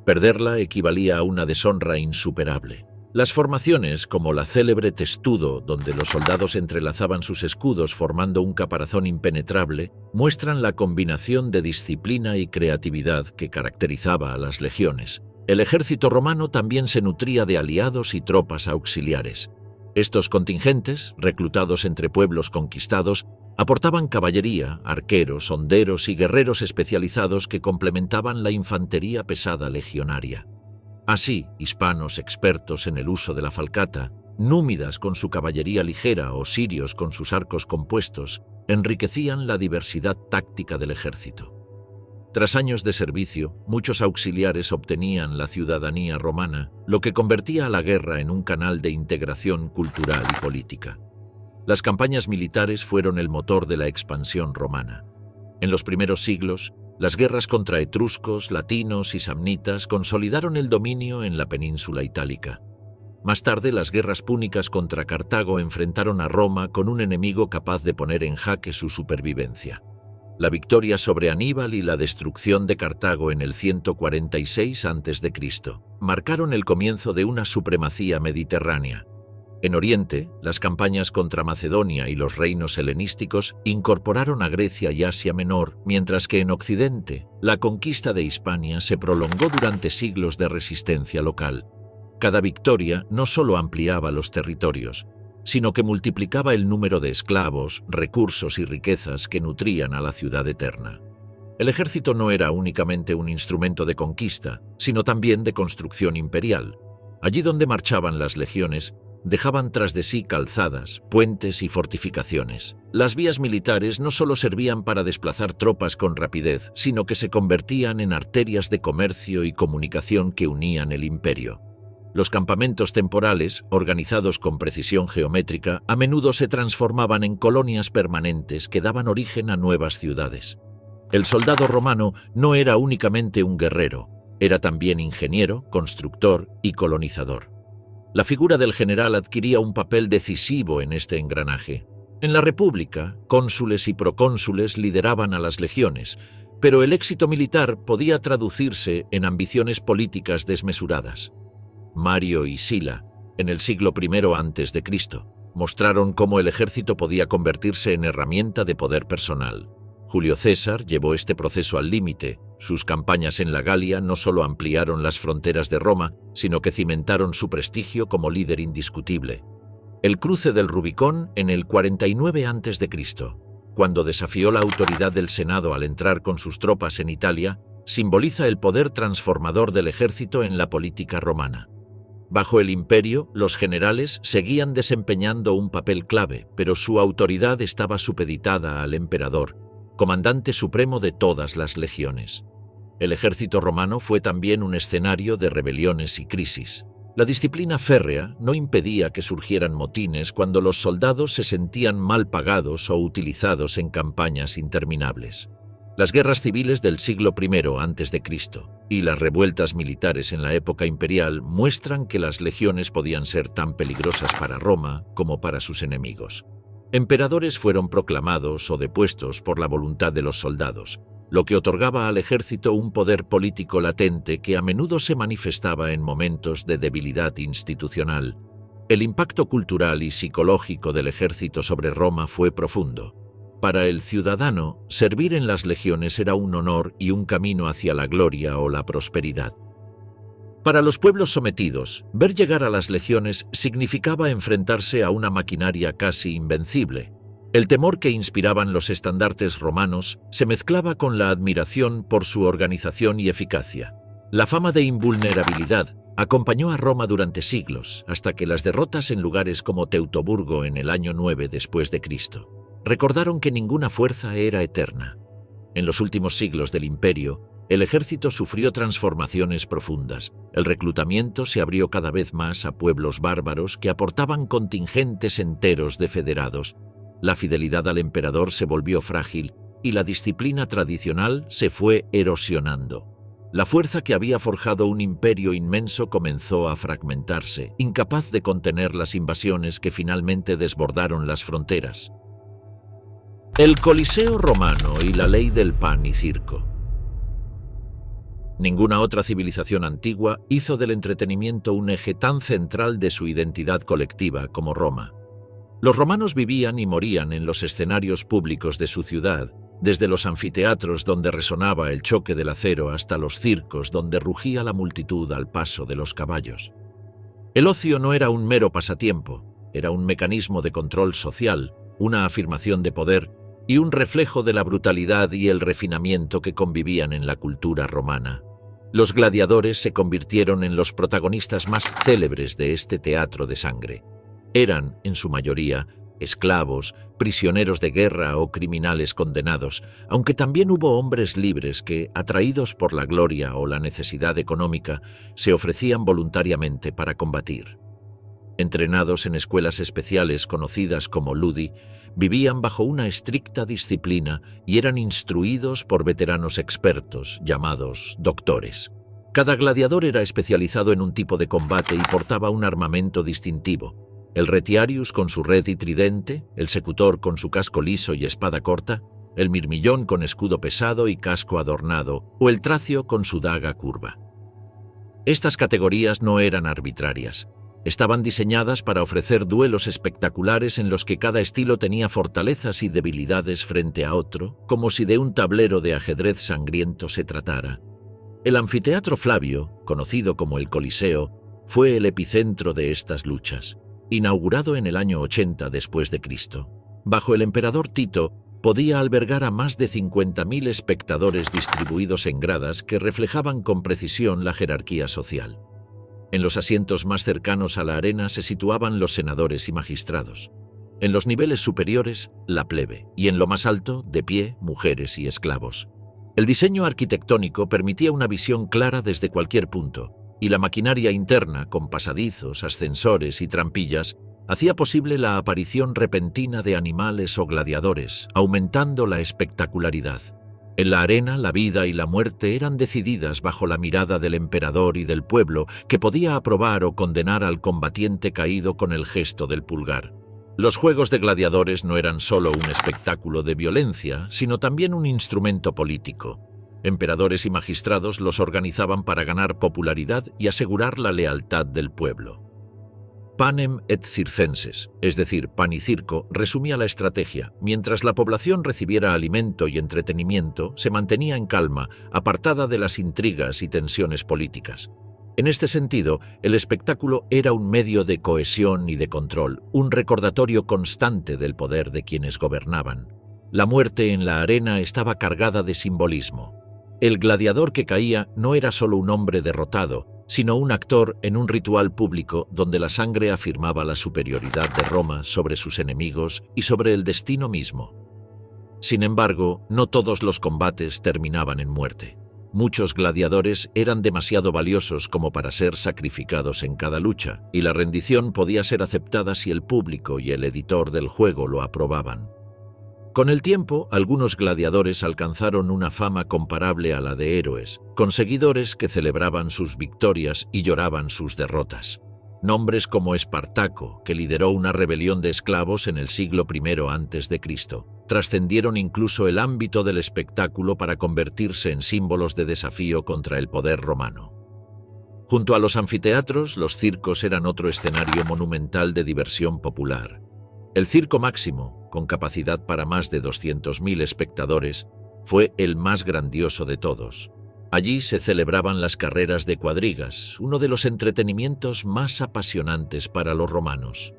Perderla equivalía a una deshonra insuperable. Las formaciones, como la célebre testudo, donde los soldados entrelazaban sus escudos formando un caparazón impenetrable, muestran la combinación de disciplina y creatividad que caracterizaba a las legiones. El ejército romano también se nutría de aliados y tropas auxiliares. Estos contingentes, reclutados entre pueblos conquistados, aportaban caballería, arqueros, honderos y guerreros especializados que complementaban la infantería pesada legionaria. Así, hispanos expertos en el uso de la falcata, númidas con su caballería ligera o sirios con sus arcos compuestos, enriquecían la diversidad táctica del ejército. Tras años de servicio, muchos auxiliares obtenían la ciudadanía romana, lo que convertía a la guerra en un canal de integración cultural y política. Las campañas militares fueron el motor de la expansión romana. En los primeros siglos, las guerras contra etruscos, latinos y samnitas consolidaron el dominio en la península itálica. Más tarde, las guerras púnicas contra Cartago enfrentaron a Roma con un enemigo capaz de poner en jaque su supervivencia. La victoria sobre Aníbal y la destrucción de Cartago en el 146 a.C. marcaron el comienzo de una supremacía mediterránea. En Oriente, las campañas contra Macedonia y los reinos helenísticos incorporaron a Grecia y Asia Menor, mientras que en Occidente, la conquista de Hispania se prolongó durante siglos de resistencia local. Cada victoria no solo ampliaba los territorios, sino que multiplicaba el número de esclavos, recursos y riquezas que nutrían a la ciudad eterna. El ejército no era únicamente un instrumento de conquista, sino también de construcción imperial. Allí donde marchaban las legiones, dejaban tras de sí calzadas, puentes y fortificaciones. Las vías militares no solo servían para desplazar tropas con rapidez, sino que se convertían en arterias de comercio y comunicación que unían el imperio. Los campamentos temporales, organizados con precisión geométrica, a menudo se transformaban en colonias permanentes que daban origen a nuevas ciudades. El soldado romano no era únicamente un guerrero, era también ingeniero, constructor y colonizador. La figura del general adquiría un papel decisivo en este engranaje. En la República, cónsules y procónsules lideraban a las legiones, pero el éxito militar podía traducirse en ambiciones políticas desmesuradas. Mario y Sila, en el siglo I a.C., mostraron cómo el ejército podía convertirse en herramienta de poder personal. Julio César llevó este proceso al límite. Sus campañas en la Galia no solo ampliaron las fronteras de Roma, sino que cimentaron su prestigio como líder indiscutible. El cruce del Rubicón en el 49 a.C., cuando desafió la autoridad del Senado al entrar con sus tropas en Italia, simboliza el poder transformador del ejército en la política romana. Bajo el imperio, los generales seguían desempeñando un papel clave, pero su autoridad estaba supeditada al emperador, comandante supremo de todas las legiones. El ejército romano fue también un escenario de rebeliones y crisis. La disciplina férrea no impedía que surgieran motines cuando los soldados se sentían mal pagados o utilizados en campañas interminables. Las guerras civiles del siglo I a.C. y las revueltas militares en la época imperial muestran que las legiones podían ser tan peligrosas para Roma como para sus enemigos. Emperadores fueron proclamados o depuestos por la voluntad de los soldados, lo que otorgaba al ejército un poder político latente que a menudo se manifestaba en momentos de debilidad institucional. El impacto cultural y psicológico del ejército sobre Roma fue profundo. Para el ciudadano, servir en las legiones era un honor y un camino hacia la gloria o la prosperidad. Para los pueblos sometidos, ver llegar a las legiones significaba enfrentarse a una maquinaria casi invencible. El temor que inspiraban los estandartes romanos se mezclaba con la admiración por su organización y eficacia. La fama de invulnerabilidad acompañó a Roma durante siglos, hasta que las derrotas en lugares como Teutoburgo en el año 9 después de Cristo recordaron que ninguna fuerza era eterna. En los últimos siglos del imperio, el ejército sufrió transformaciones profundas. El reclutamiento se abrió cada vez más a pueblos bárbaros que aportaban contingentes enteros de federados. La fidelidad al emperador se volvió frágil y la disciplina tradicional se fue erosionando. La fuerza que había forjado un imperio inmenso comenzó a fragmentarse, incapaz de contener las invasiones que finalmente desbordaron las fronteras. El Coliseo romano y la ley del pan y circo. Ninguna otra civilización antigua hizo del entretenimiento un eje tan central de su identidad colectiva como Roma. Los romanos vivían y morían en los escenarios públicos de su ciudad, desde los anfiteatros donde resonaba el choque del acero hasta los circos donde rugía la multitud al paso de los caballos. El ocio no era un mero pasatiempo, era un mecanismo de control social, una afirmación de poder y un reflejo de la brutalidad y el refinamiento que convivían en la cultura romana. Los gladiadores se convirtieron en los protagonistas más célebres de este teatro de sangre. Eran, en su mayoría, esclavos, prisioneros de guerra o criminales condenados, aunque también hubo hombres libres que, atraídos por la gloria o la necesidad económica, se ofrecían voluntariamente para combatir. Entrenados en escuelas especiales conocidas como ludi, vivían bajo una estricta disciplina y eran instruidos por veteranos expertos, llamados doctores. Cada gladiador era especializado en un tipo de combate y portaba un armamento distintivo. El retiarius con su red y tridente, el secutor con su casco liso y espada corta, el mirmillón con escudo pesado y casco adornado, o el tracio con su daga curva. Estas categorías no eran arbitrarias. Estaban diseñadas para ofrecer duelos espectaculares en los que cada estilo tenía fortalezas y debilidades frente a otro, como si de un tablero de ajedrez sangriento se tratara. El anfiteatro Flavio, conocido como el Coliseo, fue el epicentro de estas luchas. Inaugurado en el año 80 después de Cristo, bajo el emperador Tito, podía albergar a más de 50.000 espectadores distribuidos en gradas que reflejaban con precisión la jerarquía social. En los asientos más cercanos a la arena se situaban los senadores y magistrados. En los niveles superiores, la plebe, y en lo más alto, de pie, mujeres y esclavos. El diseño arquitectónico permitía una visión clara desde cualquier punto, y la maquinaria interna, con pasadizos, ascensores y trampillas, hacía posible la aparición repentina de animales o gladiadores, aumentando la espectacularidad. En la arena, la vida y la muerte eran decididas bajo la mirada del emperador y del pueblo, que podía aprobar o condenar al combatiente caído con el gesto del pulgar. Los juegos de gladiadores no eran solo un espectáculo de violencia, sino también un instrumento político. Emperadores y magistrados los organizaban para ganar popularidad y asegurar la lealtad del pueblo. Panem et circenses, es decir, pan y circo, resumía la estrategia. Mientras la población recibiera alimento y entretenimiento, se mantenía en calma, apartada de las intrigas y tensiones políticas. En este sentido, el espectáculo era un medio de cohesión y de control, un recordatorio constante del poder de quienes gobernaban. La muerte en la arena estaba cargada de simbolismo. El gladiador que caía no era solo un hombre derrotado, sino un actor en un ritual público donde la sangre afirmaba la superioridad de Roma sobre sus enemigos y sobre el destino mismo. Sin embargo, no todos los combates terminaban en muerte. Muchos gladiadores eran demasiado valiosos como para ser sacrificados en cada lucha, y la rendición podía ser aceptada si el público y el editor del juego lo aprobaban. Con el tiempo, algunos gladiadores alcanzaron una fama comparable a la de héroes, con seguidores que celebraban sus victorias y lloraban sus derrotas. Nombres como Espartaco, que lideró una rebelión de esclavos en el siglo I a.C., trascendieron incluso el ámbito del espectáculo para convertirse en símbolos de desafío contra el poder romano. Junto a los anfiteatros, los circos eran otro escenario monumental de diversión popular. El Circo Máximo, con capacidad para más de 200.000 espectadores, fue el más grandioso de todos. Allí se celebraban las carreras de cuadrigas, uno de los entretenimientos más apasionantes para los romanos.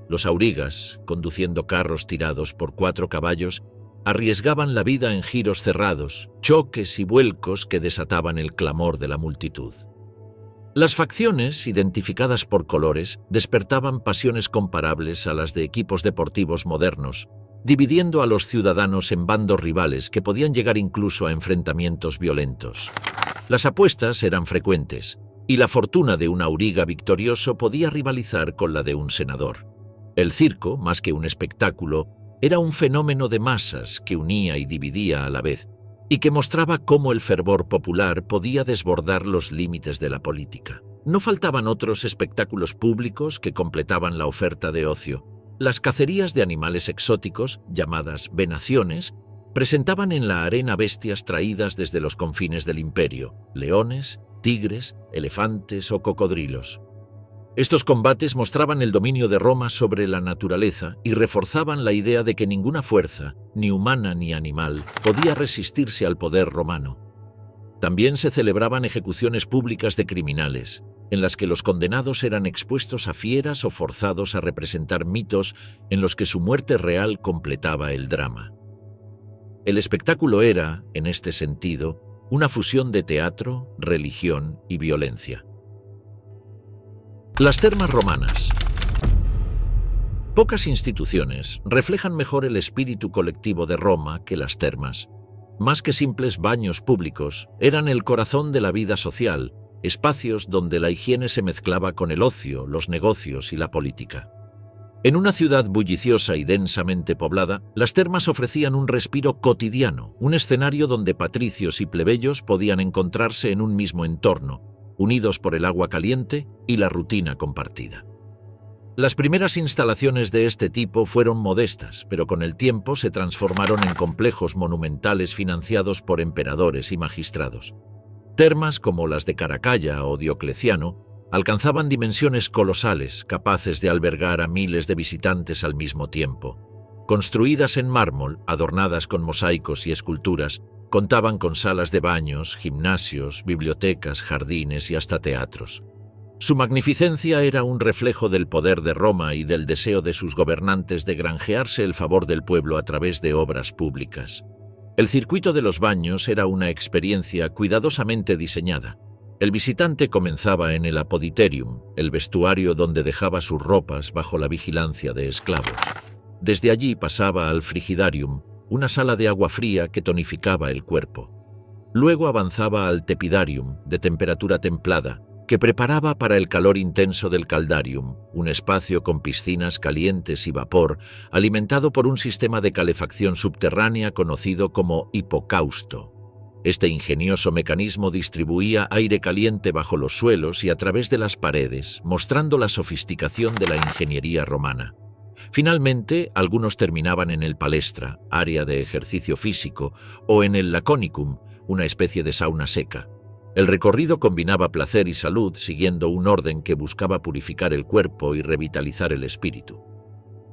Los aurigas, conduciendo carros tirados por 4 caballos, arriesgaban la vida en giros cerrados, choques y vuelcos que desataban el clamor de la multitud. Las facciones, identificadas por colores, despertaban pasiones comparables a las de equipos deportivos modernos, dividiendo a los ciudadanos en bandos rivales que podían llegar incluso a enfrentamientos violentos. Las apuestas eran frecuentes, y la fortuna de un auriga victorioso podía rivalizar con la de un senador. El circo, más que un espectáculo, era un fenómeno de masas que unía y dividía a la vez, y que mostraba cómo el fervor popular podía desbordar los límites de la política. No faltaban otros espectáculos públicos que completaban la oferta de ocio. Las cacerías de animales exóticos, llamadas venaciones, presentaban en la arena bestias traídas desde los confines del imperio: leones, tigres, elefantes o cocodrilos. Estos combates mostraban el dominio de Roma sobre la naturaleza y reforzaban la idea de que ninguna fuerza, ni humana ni animal, podía resistirse al poder romano. También se celebraban ejecuciones públicas de criminales, en las que los condenados eran expuestos a fieras o forzados a representar mitos en los que su muerte real completaba el drama. El espectáculo era, en este sentido, una fusión de teatro, religión y violencia. Las termas romanas. Pocas instituciones reflejan mejor el espíritu colectivo de Roma que las termas. Más que simples baños públicos, eran el corazón de la vida social, espacios donde la higiene se mezclaba con el ocio, los negocios y la política. En una ciudad bulliciosa y densamente poblada, las termas ofrecían un respiro cotidiano, un escenario donde patricios y plebeyos podían encontrarse en un mismo entorno, unidos por el agua caliente y la rutina compartida. Las primeras instalaciones de este tipo fueron modestas, pero con el tiempo se transformaron en complejos monumentales financiados por emperadores y magistrados. Termas como las de Caracalla o Diocleciano alcanzaban dimensiones colosales, capaces de albergar a miles de visitantes al mismo tiempo. Construidas en mármol, adornadas con mosaicos y esculturas, contaban con salas de baños, gimnasios, bibliotecas, jardines y hasta teatros. Su magnificencia era un reflejo del poder de Roma y del deseo de sus gobernantes de granjearse el favor del pueblo a través de obras públicas. El circuito de los baños era una experiencia cuidadosamente diseñada. El visitante comenzaba en el apoditerium, el vestuario donde dejaba sus ropas bajo la vigilancia de esclavos. Desde allí pasaba al frigidarium, una sala de agua fría que tonificaba el cuerpo. Luego avanzaba al tepidarium, de temperatura templada, que preparaba para el calor intenso del caldarium, un espacio con piscinas calientes y vapor, alimentado por un sistema de calefacción subterránea conocido como hipocausto. Este ingenioso mecanismo distribuía aire caliente bajo los suelos y a través de las paredes, mostrando la sofisticación de la ingeniería romana. Finalmente, algunos terminaban en el palestra, área de ejercicio físico, o en el laconicum, una especie de sauna seca. El recorrido combinaba placer y salud, siguiendo un orden que buscaba purificar el cuerpo y revitalizar el espíritu.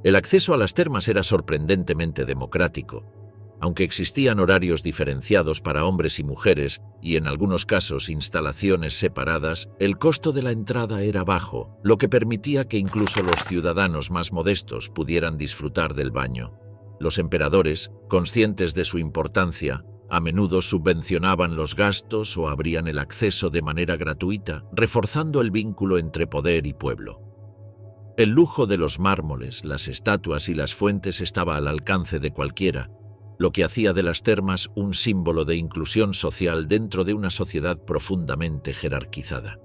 El acceso a las termas era sorprendentemente democrático. Aunque existían horarios diferenciados para hombres y mujeres y en algunos casos instalaciones separadas, el costo de la entrada era bajo, lo que permitía que incluso los ciudadanos más modestos pudieran disfrutar del baño. Los emperadores, conscientes de su importancia, a menudo subvencionaban los gastos o abrían el acceso de manera gratuita, reforzando el vínculo entre poder y pueblo. El lujo de los mármoles, las estatuas y las fuentes estaba al alcance de cualquiera, lo que hacía de las termas un símbolo de inclusión social dentro de una sociedad profundamente jerarquizada.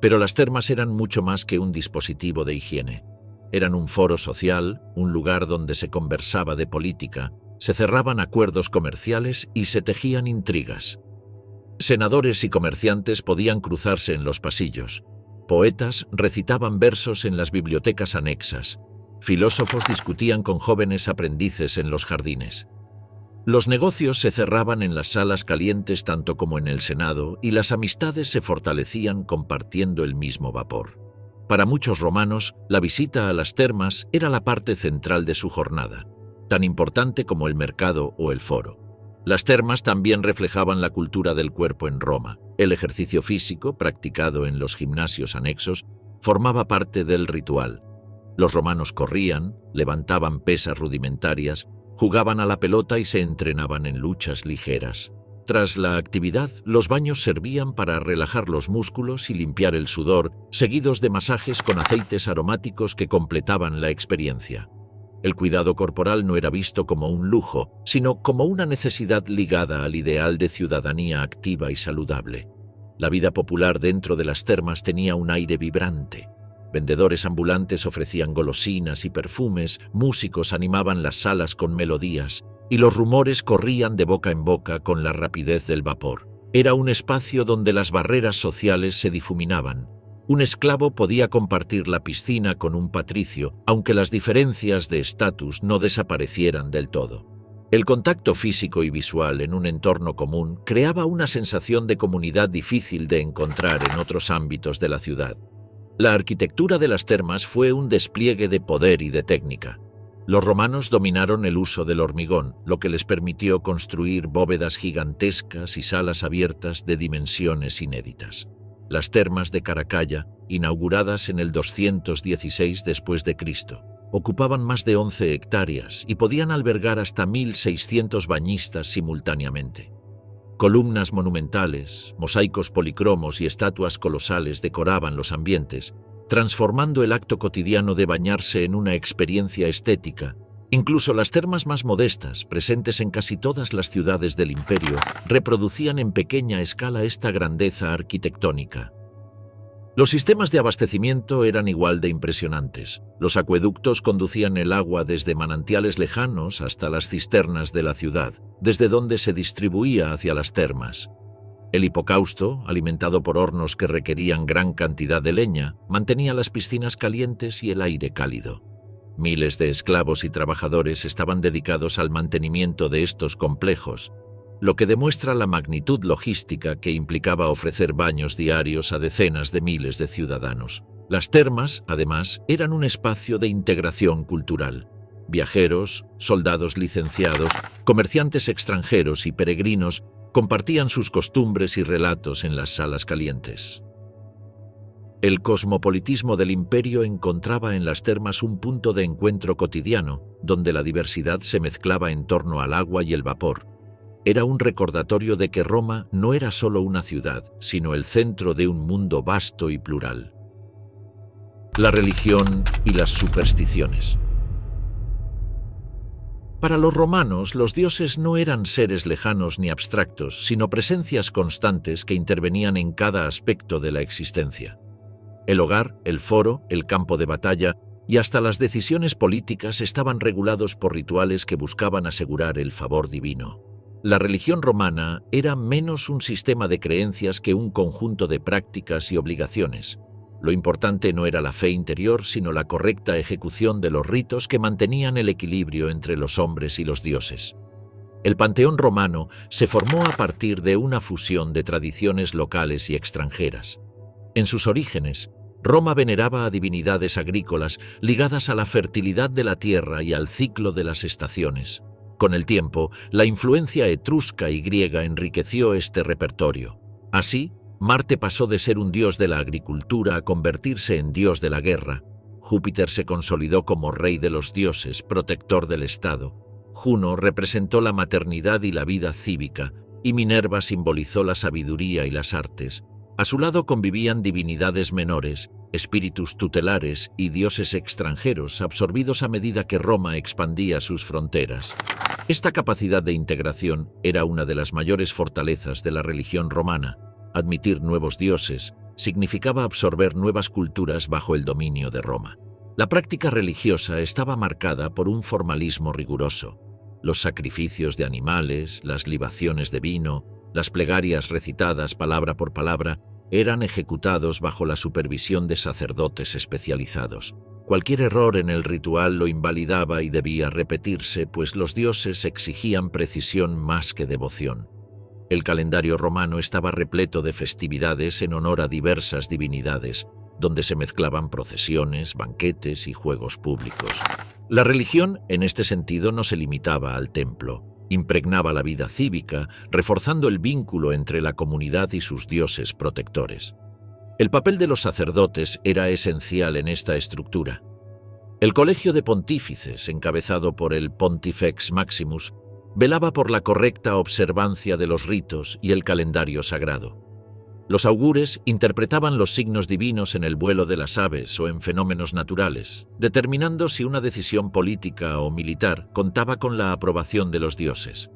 Pero las termas eran mucho más que un dispositivo de higiene. Eran un foro social, un lugar donde se conversaba de política, se cerraban acuerdos comerciales y se tejían intrigas. Senadores y comerciantes podían cruzarse en los pasillos. Poetas recitaban versos en las bibliotecas anexas. Filósofos discutían con jóvenes aprendices en los jardines. Los negocios se cerraban en las salas calientes tanto como en el Senado y las amistades se fortalecían compartiendo el mismo vapor. Para muchos romanos, la visita a las termas era la parte central de su jornada, tan importante como el mercado o el foro. Las termas también reflejaban la cultura del cuerpo en Roma. El ejercicio físico, practicado en los gimnasios anexos, formaba parte del ritual. Los romanos corrían, levantaban pesas rudimentarias, jugaban a la pelota y se entrenaban en luchas ligeras. Tras la actividad, los baños servían para relajar los músculos y limpiar el sudor, seguidos de masajes con aceites aromáticos que completaban la experiencia. El cuidado corporal no era visto como un lujo, sino como una necesidad ligada al ideal de ciudadanía activa y saludable. La vida popular dentro de las termas tenía un aire vibrante. Vendedores ambulantes ofrecían golosinas y perfumes, músicos animaban las salas con melodías, y los rumores corrían de boca en boca con la rapidez del vapor. Era un espacio donde las barreras sociales se difuminaban. Un esclavo podía compartir la piscina con un patricio, aunque las diferencias de estatus no desaparecieran del todo. El contacto físico y visual en un entorno común creaba una sensación de comunidad difícil de encontrar en otros ámbitos de la ciudad. La arquitectura de las termas fue un despliegue de poder y de técnica. Los romanos dominaron el uso del hormigón, lo que les permitió construir bóvedas gigantescas y salas abiertas de dimensiones inéditas. Las termas de Caracalla, inauguradas en el 216 después de Cristo, ocupaban más de 11 hectáreas y podían albergar hasta 1.600 bañistas simultáneamente. Columnas monumentales, mosaicos policromos y estatuas colosales decoraban los ambientes, transformando el acto cotidiano de bañarse en una experiencia estética. Incluso las termas más modestas, presentes en casi todas las ciudades del imperio, reproducían en pequeña escala esta grandeza arquitectónica. Los sistemas de abastecimiento eran igual de impresionantes. Los acueductos conducían el agua desde manantiales lejanos hasta las cisternas de la ciudad, desde donde se distribuía hacia las termas. El hipocausto, alimentado por hornos que requerían gran cantidad de leña, mantenía las piscinas calientes y el aire cálido. Miles de esclavos y trabajadores estaban dedicados al mantenimiento de estos complejos, lo que demuestra la magnitud logística que implicaba ofrecer baños diarios a decenas de miles de ciudadanos. Las termas, además, eran un espacio de integración cultural. Viajeros, soldados licenciados, comerciantes extranjeros y peregrinos compartían sus costumbres y relatos en las salas calientes. El cosmopolitismo del imperio encontraba en las termas un punto de encuentro cotidiano, donde la diversidad se mezclaba en torno al agua y el vapor. Era un recordatorio de que Roma no era solo una ciudad, sino el centro de un mundo vasto y plural. La religión y las supersticiones. Para los romanos, los dioses no eran seres lejanos ni abstractos, sino presencias constantes que intervenían en cada aspecto de la existencia. El hogar, el foro, el campo de batalla y hasta las decisiones políticas estaban regulados por rituales que buscaban asegurar el favor divino. La religión romana era menos un sistema de creencias que un conjunto de prácticas y obligaciones. Lo importante no era la fe interior, sino la correcta ejecución de los ritos que mantenían el equilibrio entre los hombres y los dioses. El panteón romano se formó a partir de una fusión de tradiciones locales y extranjeras. En sus orígenes, Roma veneraba a divinidades agrícolas ligadas a la fertilidad de la tierra y al ciclo de las estaciones. Con el tiempo, la influencia etrusca y griega enriqueció este repertorio. Así, Marte pasó de ser un dios de la agricultura a convertirse en dios de la guerra. Júpiter se consolidó como rey de los dioses, protector del Estado. Juno representó la maternidad y la vida cívica, y Minerva simbolizó la sabiduría y las artes. A su lado convivían divinidades menores, espíritus tutelares y dioses extranjeros absorbidos a medida que Roma expandía sus fronteras. Esta capacidad de integración era una de las mayores fortalezas de la religión romana. Admitir nuevos dioses significaba absorber nuevas culturas bajo el dominio de Roma. La práctica religiosa estaba marcada por un formalismo riguroso. Los sacrificios de animales, las libaciones de vino, las plegarias recitadas palabra por palabra, eran ejecutados bajo la supervisión de sacerdotes especializados. Cualquier error en el ritual lo invalidaba y debía repetirse, pues los dioses exigían precisión más que devoción. El calendario romano estaba repleto de festividades en honor a diversas divinidades, donde se mezclaban procesiones, banquetes y juegos públicos. La religión, en este sentido, no se limitaba al templo. Impregnaba la vida cívica, reforzando el vínculo entre la comunidad y sus dioses protectores. El papel de los sacerdotes era esencial en esta estructura. El colegio de pontífices, encabezado por el Pontifex Maximus, velaba por la correcta observancia de los ritos y el calendario sagrado. Los augures interpretaban los signos divinos en el vuelo de las aves o en fenómenos naturales, determinando si una decisión política o militar contaba con la aprobación de los dioses.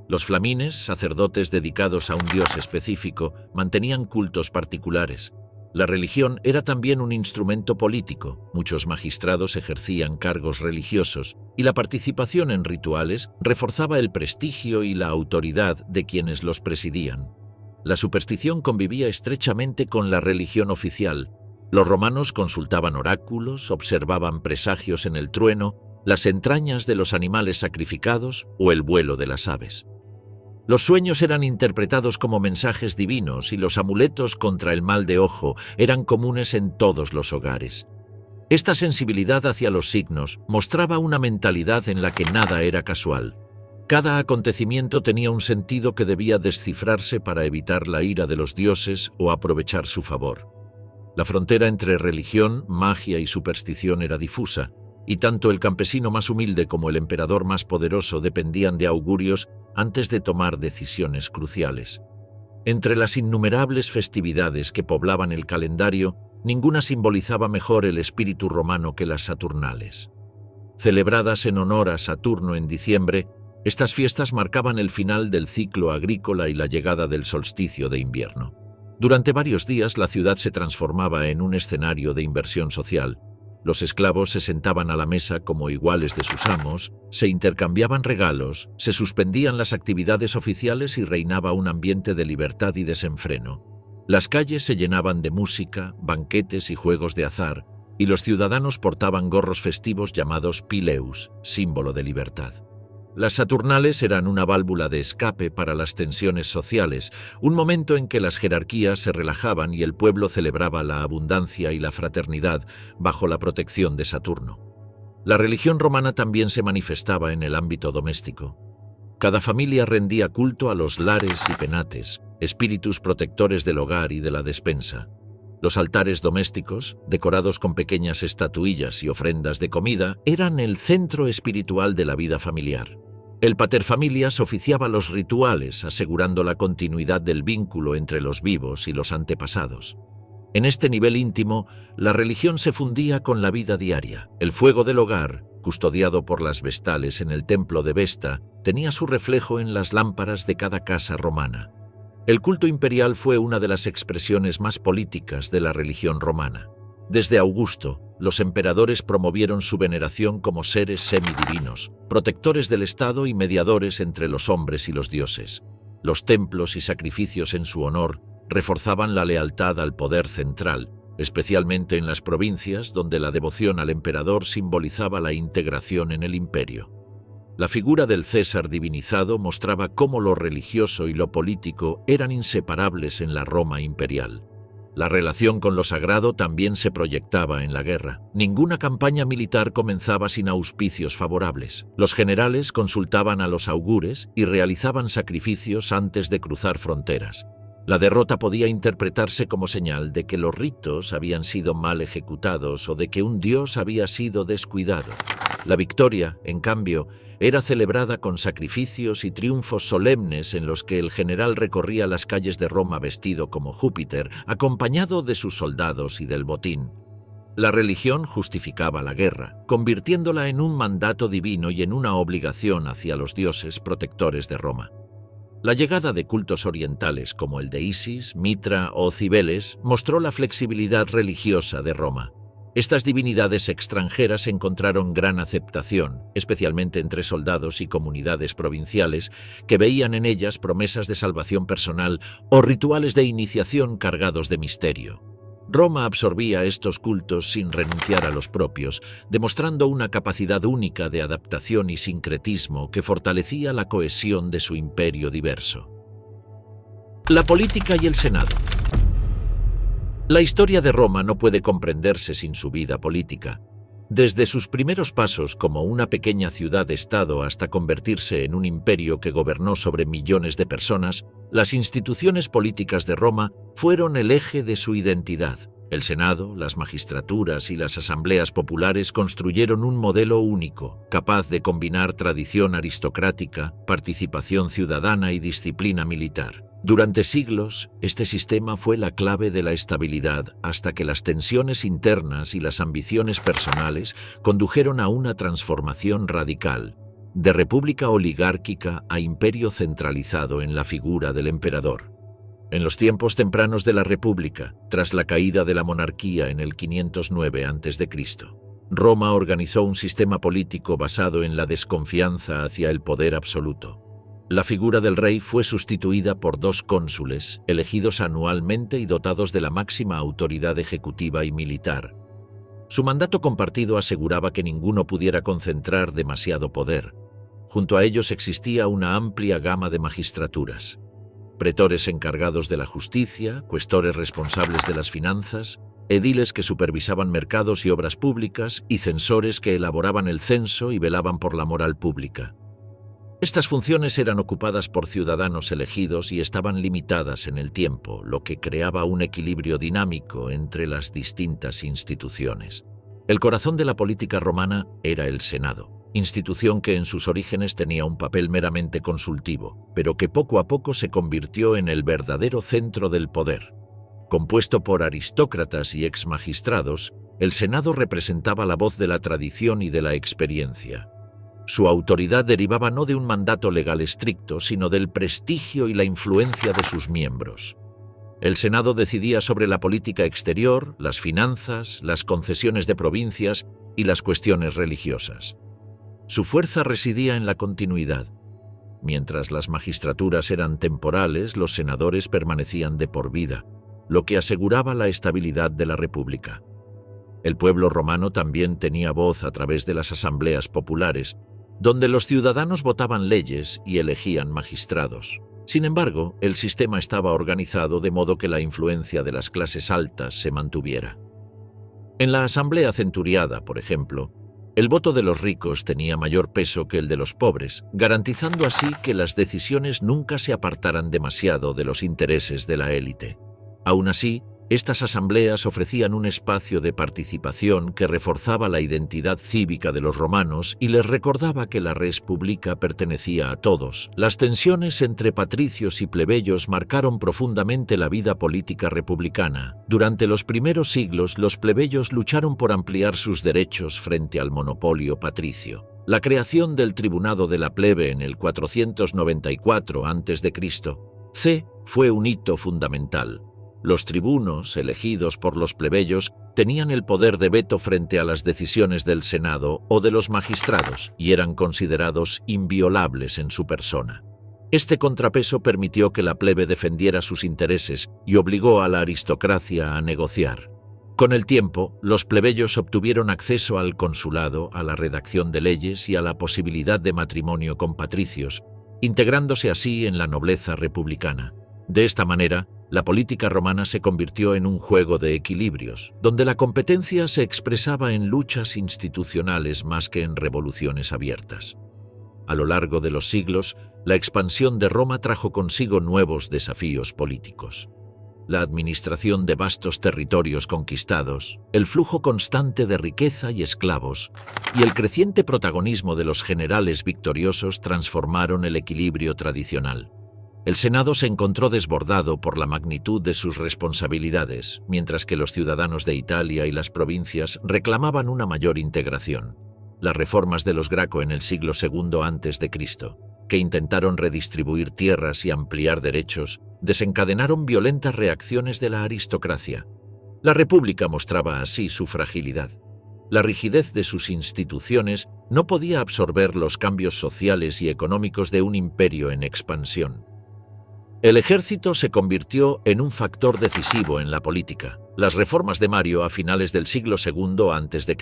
Los flamines, sacerdotes dedicados a un dios específico, mantenían cultos particulares. La religión era también un instrumento político, muchos magistrados ejercían cargos religiosos, y la participación en rituales reforzaba el prestigio y la autoridad de quienes los presidían. La superstición convivía estrechamente con la religión oficial. Los romanos consultaban oráculos, observaban presagios en el trueno, las entrañas de los animales sacrificados o el vuelo de las aves. Los sueños eran interpretados como mensajes divinos y los amuletos contra el mal de ojo eran comunes en todos los hogares. Esta sensibilidad hacia los signos mostraba una mentalidad en la que nada era casual. Cada acontecimiento tenía un sentido que debía descifrarse para evitar la ira de los dioses o aprovechar su favor. La frontera entre religión, magia y superstición era difusa, y tanto el campesino más humilde como el emperador más poderoso dependían de augurios antes de tomar decisiones cruciales. Entre las innumerables festividades que poblaban el calendario, ninguna simbolizaba mejor el espíritu romano que las Saturnales. Celebradas en honor a Saturno en diciembre, estas fiestas marcaban el final del ciclo agrícola y la llegada del solsticio de invierno. Durante varios días la ciudad se transformaba en un escenario de inversión social. Los esclavos se sentaban a la mesa como iguales de sus amos, se intercambiaban regalos, se suspendían las actividades oficiales y reinaba un ambiente de libertad y desenfreno. Las calles se llenaban de música, banquetes y juegos de azar, y los ciudadanos portaban gorros festivos llamados pileus, símbolo de libertad. Las Saturnales eran una válvula de escape para las tensiones sociales, un momento en que las jerarquías se relajaban y el pueblo celebraba la abundancia y la fraternidad bajo la protección de Saturno. La religión romana también se manifestaba en el ámbito doméstico. Cada familia rendía culto a los lares y penates, espíritus protectores del hogar y de la despensa. Los altares domésticos, decorados con pequeñas estatuillas y ofrendas de comida, eran el centro espiritual de la vida familiar. El paterfamilias oficiaba los rituales, asegurando la continuidad del vínculo entre los vivos y los antepasados. En este nivel íntimo, la religión se fundía con la vida diaria. El fuego del hogar, custodiado por las vestales en el templo de Vesta, tenía su reflejo en las lámparas de cada casa romana. El culto imperial fue una de las expresiones más políticas de la religión romana. Desde Augusto, los emperadores promovieron su veneración como seres semidivinos, protectores del Estado y mediadores entre los hombres y los dioses. Los templos y sacrificios en su honor reforzaban la lealtad al poder central, especialmente en las provincias donde la devoción al emperador simbolizaba la integración en el imperio. La figura del César divinizado mostraba cómo lo religioso y lo político eran inseparables en la Roma imperial. La relación con lo sagrado también se proyectaba en la guerra. Ninguna campaña militar comenzaba sin auspicios favorables. Los generales consultaban a los augures y realizaban sacrificios antes de cruzar fronteras. La derrota podía interpretarse como señal de que los ritos habían sido mal ejecutados o de que un dios había sido descuidado. La victoria, en cambio, era celebrada con sacrificios y triunfos solemnes en los que el general recorría las calles de Roma vestido como Júpiter, acompañado de sus soldados y del botín. La religión justificaba la guerra, convirtiéndola en un mandato divino y en una obligación hacia los dioses protectores de Roma. La llegada de cultos orientales como el de Isis, Mitra o Cibeles mostró la flexibilidad religiosa de Roma. Estas divinidades extranjeras encontraron gran aceptación, especialmente entre soldados y comunidades provinciales, que veían en ellas promesas de salvación personal o rituales de iniciación cargados de misterio. Roma absorbía estos cultos sin renunciar a los propios, demostrando una capacidad única de adaptación y sincretismo que fortalecía la cohesión de su imperio diverso. La política y el Senado. La historia de Roma no puede comprenderse sin su vida política. Desde sus primeros pasos como una pequeña ciudad-estado hasta convertirse en un imperio que gobernó sobre millones de personas, las instituciones políticas de Roma fueron el eje de su identidad. El Senado, las magistraturas y las asambleas populares construyeron un modelo único, capaz de combinar tradición aristocrática, participación ciudadana y disciplina militar. Durante siglos, este sistema fue la clave de la estabilidad hasta que las tensiones internas y las ambiciones personales condujeron a una transformación radical, de república oligárquica a imperio centralizado en la figura del emperador. En los tiempos tempranos de la República, tras la caída de la monarquía en el 509 a.C., Roma organizó un sistema político basado en la desconfianza hacia el poder absoluto. La figura del rey fue sustituida por 2 cónsules, elegidos anualmente y dotados de la máxima autoridad ejecutiva y militar. Su mandato compartido aseguraba que ninguno pudiera concentrar demasiado poder. Junto a ellos existía una amplia gama de magistraturas: pretores encargados de la justicia, cuestores responsables de las finanzas, ediles que supervisaban mercados y obras públicas y censores que elaboraban el censo y velaban por la moral pública. Estas funciones eran ocupadas por ciudadanos elegidos y estaban limitadas en el tiempo, lo que creaba un equilibrio dinámico entre las distintas instituciones. El corazón de la política romana era el Senado, institución que en sus orígenes tenía un papel meramente consultivo, pero que poco a poco se convirtió en el verdadero centro del poder. Compuesto por aristócratas y exmagistrados, el Senado representaba la voz de la tradición y de la experiencia. Su autoridad derivaba no de un mandato legal estricto, sino del prestigio y la influencia de sus miembros. El Senado decidía sobre la política exterior, las finanzas, las concesiones de provincias y las cuestiones religiosas. Su fuerza residía en la continuidad. Mientras las magistraturas eran temporales, los senadores permanecían de por vida, lo que aseguraba la estabilidad de la República. El pueblo romano también tenía voz a través de las asambleas populares, donde los ciudadanos votaban leyes y elegían magistrados. Sin embargo, el sistema estaba organizado de modo que la influencia de las clases altas se mantuviera. En la asamblea centuriada, por ejemplo, el voto de los ricos tenía mayor peso que el de los pobres, garantizando así que las decisiones nunca se apartaran demasiado de los intereses de la élite. Aún así, estas asambleas ofrecían un espacio de participación que reforzaba la identidad cívica de los romanos y les recordaba que la res publica pertenecía a todos. Las tensiones entre patricios y plebeyos marcaron profundamente la vida política republicana. Durante los primeros siglos, los plebeyos lucharon por ampliar sus derechos frente al monopolio patricio. La creación del Tribunado de la Plebe en el 494 a.C. fue un hito fundamental. Los tribunos, elegidos por los plebeyos, tenían el poder de veto frente a las decisiones del Senado o de los magistrados y eran considerados inviolables en su persona. Este contrapeso permitió que la plebe defendiera sus intereses y obligó a la aristocracia a negociar. Con el tiempo, los plebeyos obtuvieron acceso al consulado, a la redacción de leyes y a la posibilidad de matrimonio con patricios, integrándose así en la nobleza republicana. De esta manera, la política romana se convirtió en un juego de equilibrios, donde la competencia se expresaba en luchas institucionales más que en revoluciones abiertas. A lo largo de los siglos, la expansión de Roma trajo consigo nuevos desafíos políticos. La administración de vastos territorios conquistados, el flujo constante de riqueza y esclavos, y el creciente protagonismo de los generales victoriosos transformaron el equilibrio tradicional. El Senado se encontró desbordado por la magnitud de sus responsabilidades, mientras que los ciudadanos de Italia y las provincias reclamaban una mayor integración. Las reformas de los Graco en el siglo II a.C., que intentaron redistribuir tierras y ampliar derechos, desencadenaron violentas reacciones de la aristocracia. La República mostraba así su fragilidad. La rigidez de sus instituciones no podía absorber los cambios sociales y económicos de un imperio en expansión. El ejército se convirtió en un factor decisivo en la política. Las reformas de Mario a finales del siglo II a.C.,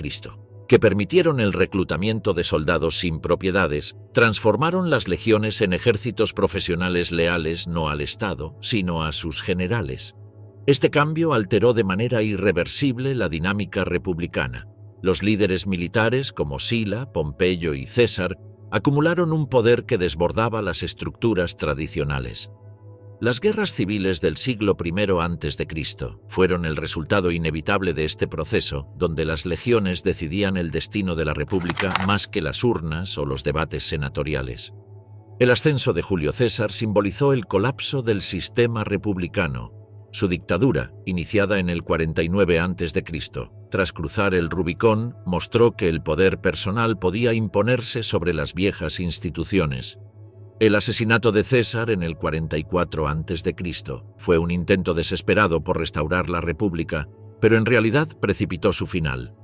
que permitieron el reclutamiento de soldados sin propiedades, transformaron las legiones en ejércitos profesionales leales no al Estado, sino a sus generales. Este cambio alteró de manera irreversible la dinámica republicana. Los líderes militares, como Sila, Pompeyo y César, acumularon un poder que desbordaba las estructuras tradicionales. Las guerras civiles del siglo I a.C. fueron el resultado inevitable de este proceso, donde las legiones decidían el destino de la República más que las urnas o los debates senatoriales. El ascenso de Julio César simbolizó el colapso del sistema republicano. Su dictadura, iniciada en el 49 a.C., tras cruzar el Rubicón, mostró que el poder personal podía imponerse sobre las viejas instituciones. El asesinato de César en el 44 a.C. fue un intento desesperado por restaurar la República, pero en realidad precipitó su final.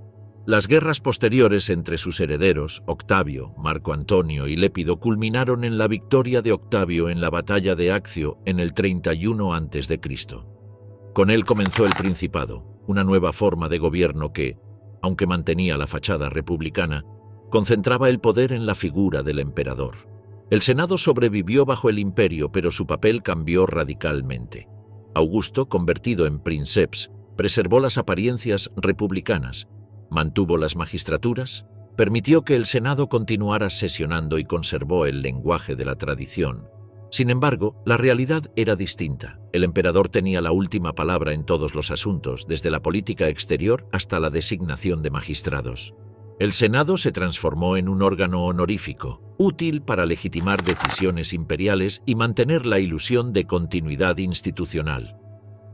Las guerras posteriores entre sus herederos, Octavio, Marco Antonio y Lépido, culminaron en la victoria de Octavio en la batalla de Accio en el 31 a.C. Con él comenzó el Principado, una nueva forma de gobierno que, aunque mantenía la fachada republicana, concentraba el poder en la figura del emperador. El Senado sobrevivió bajo el imperio, pero su papel cambió radicalmente. Augusto, convertido en princeps, preservó las apariencias republicanas, mantuvo las magistraturas, permitió que el Senado continuara sesionando y conservó el lenguaje de la tradición. Sin embargo, la realidad era distinta. El emperador tenía la última palabra en todos los asuntos, desde la política exterior hasta la designación de magistrados. El Senado se transformó en un órgano honorífico, útil para legitimar decisiones imperiales y mantener la ilusión de continuidad institucional.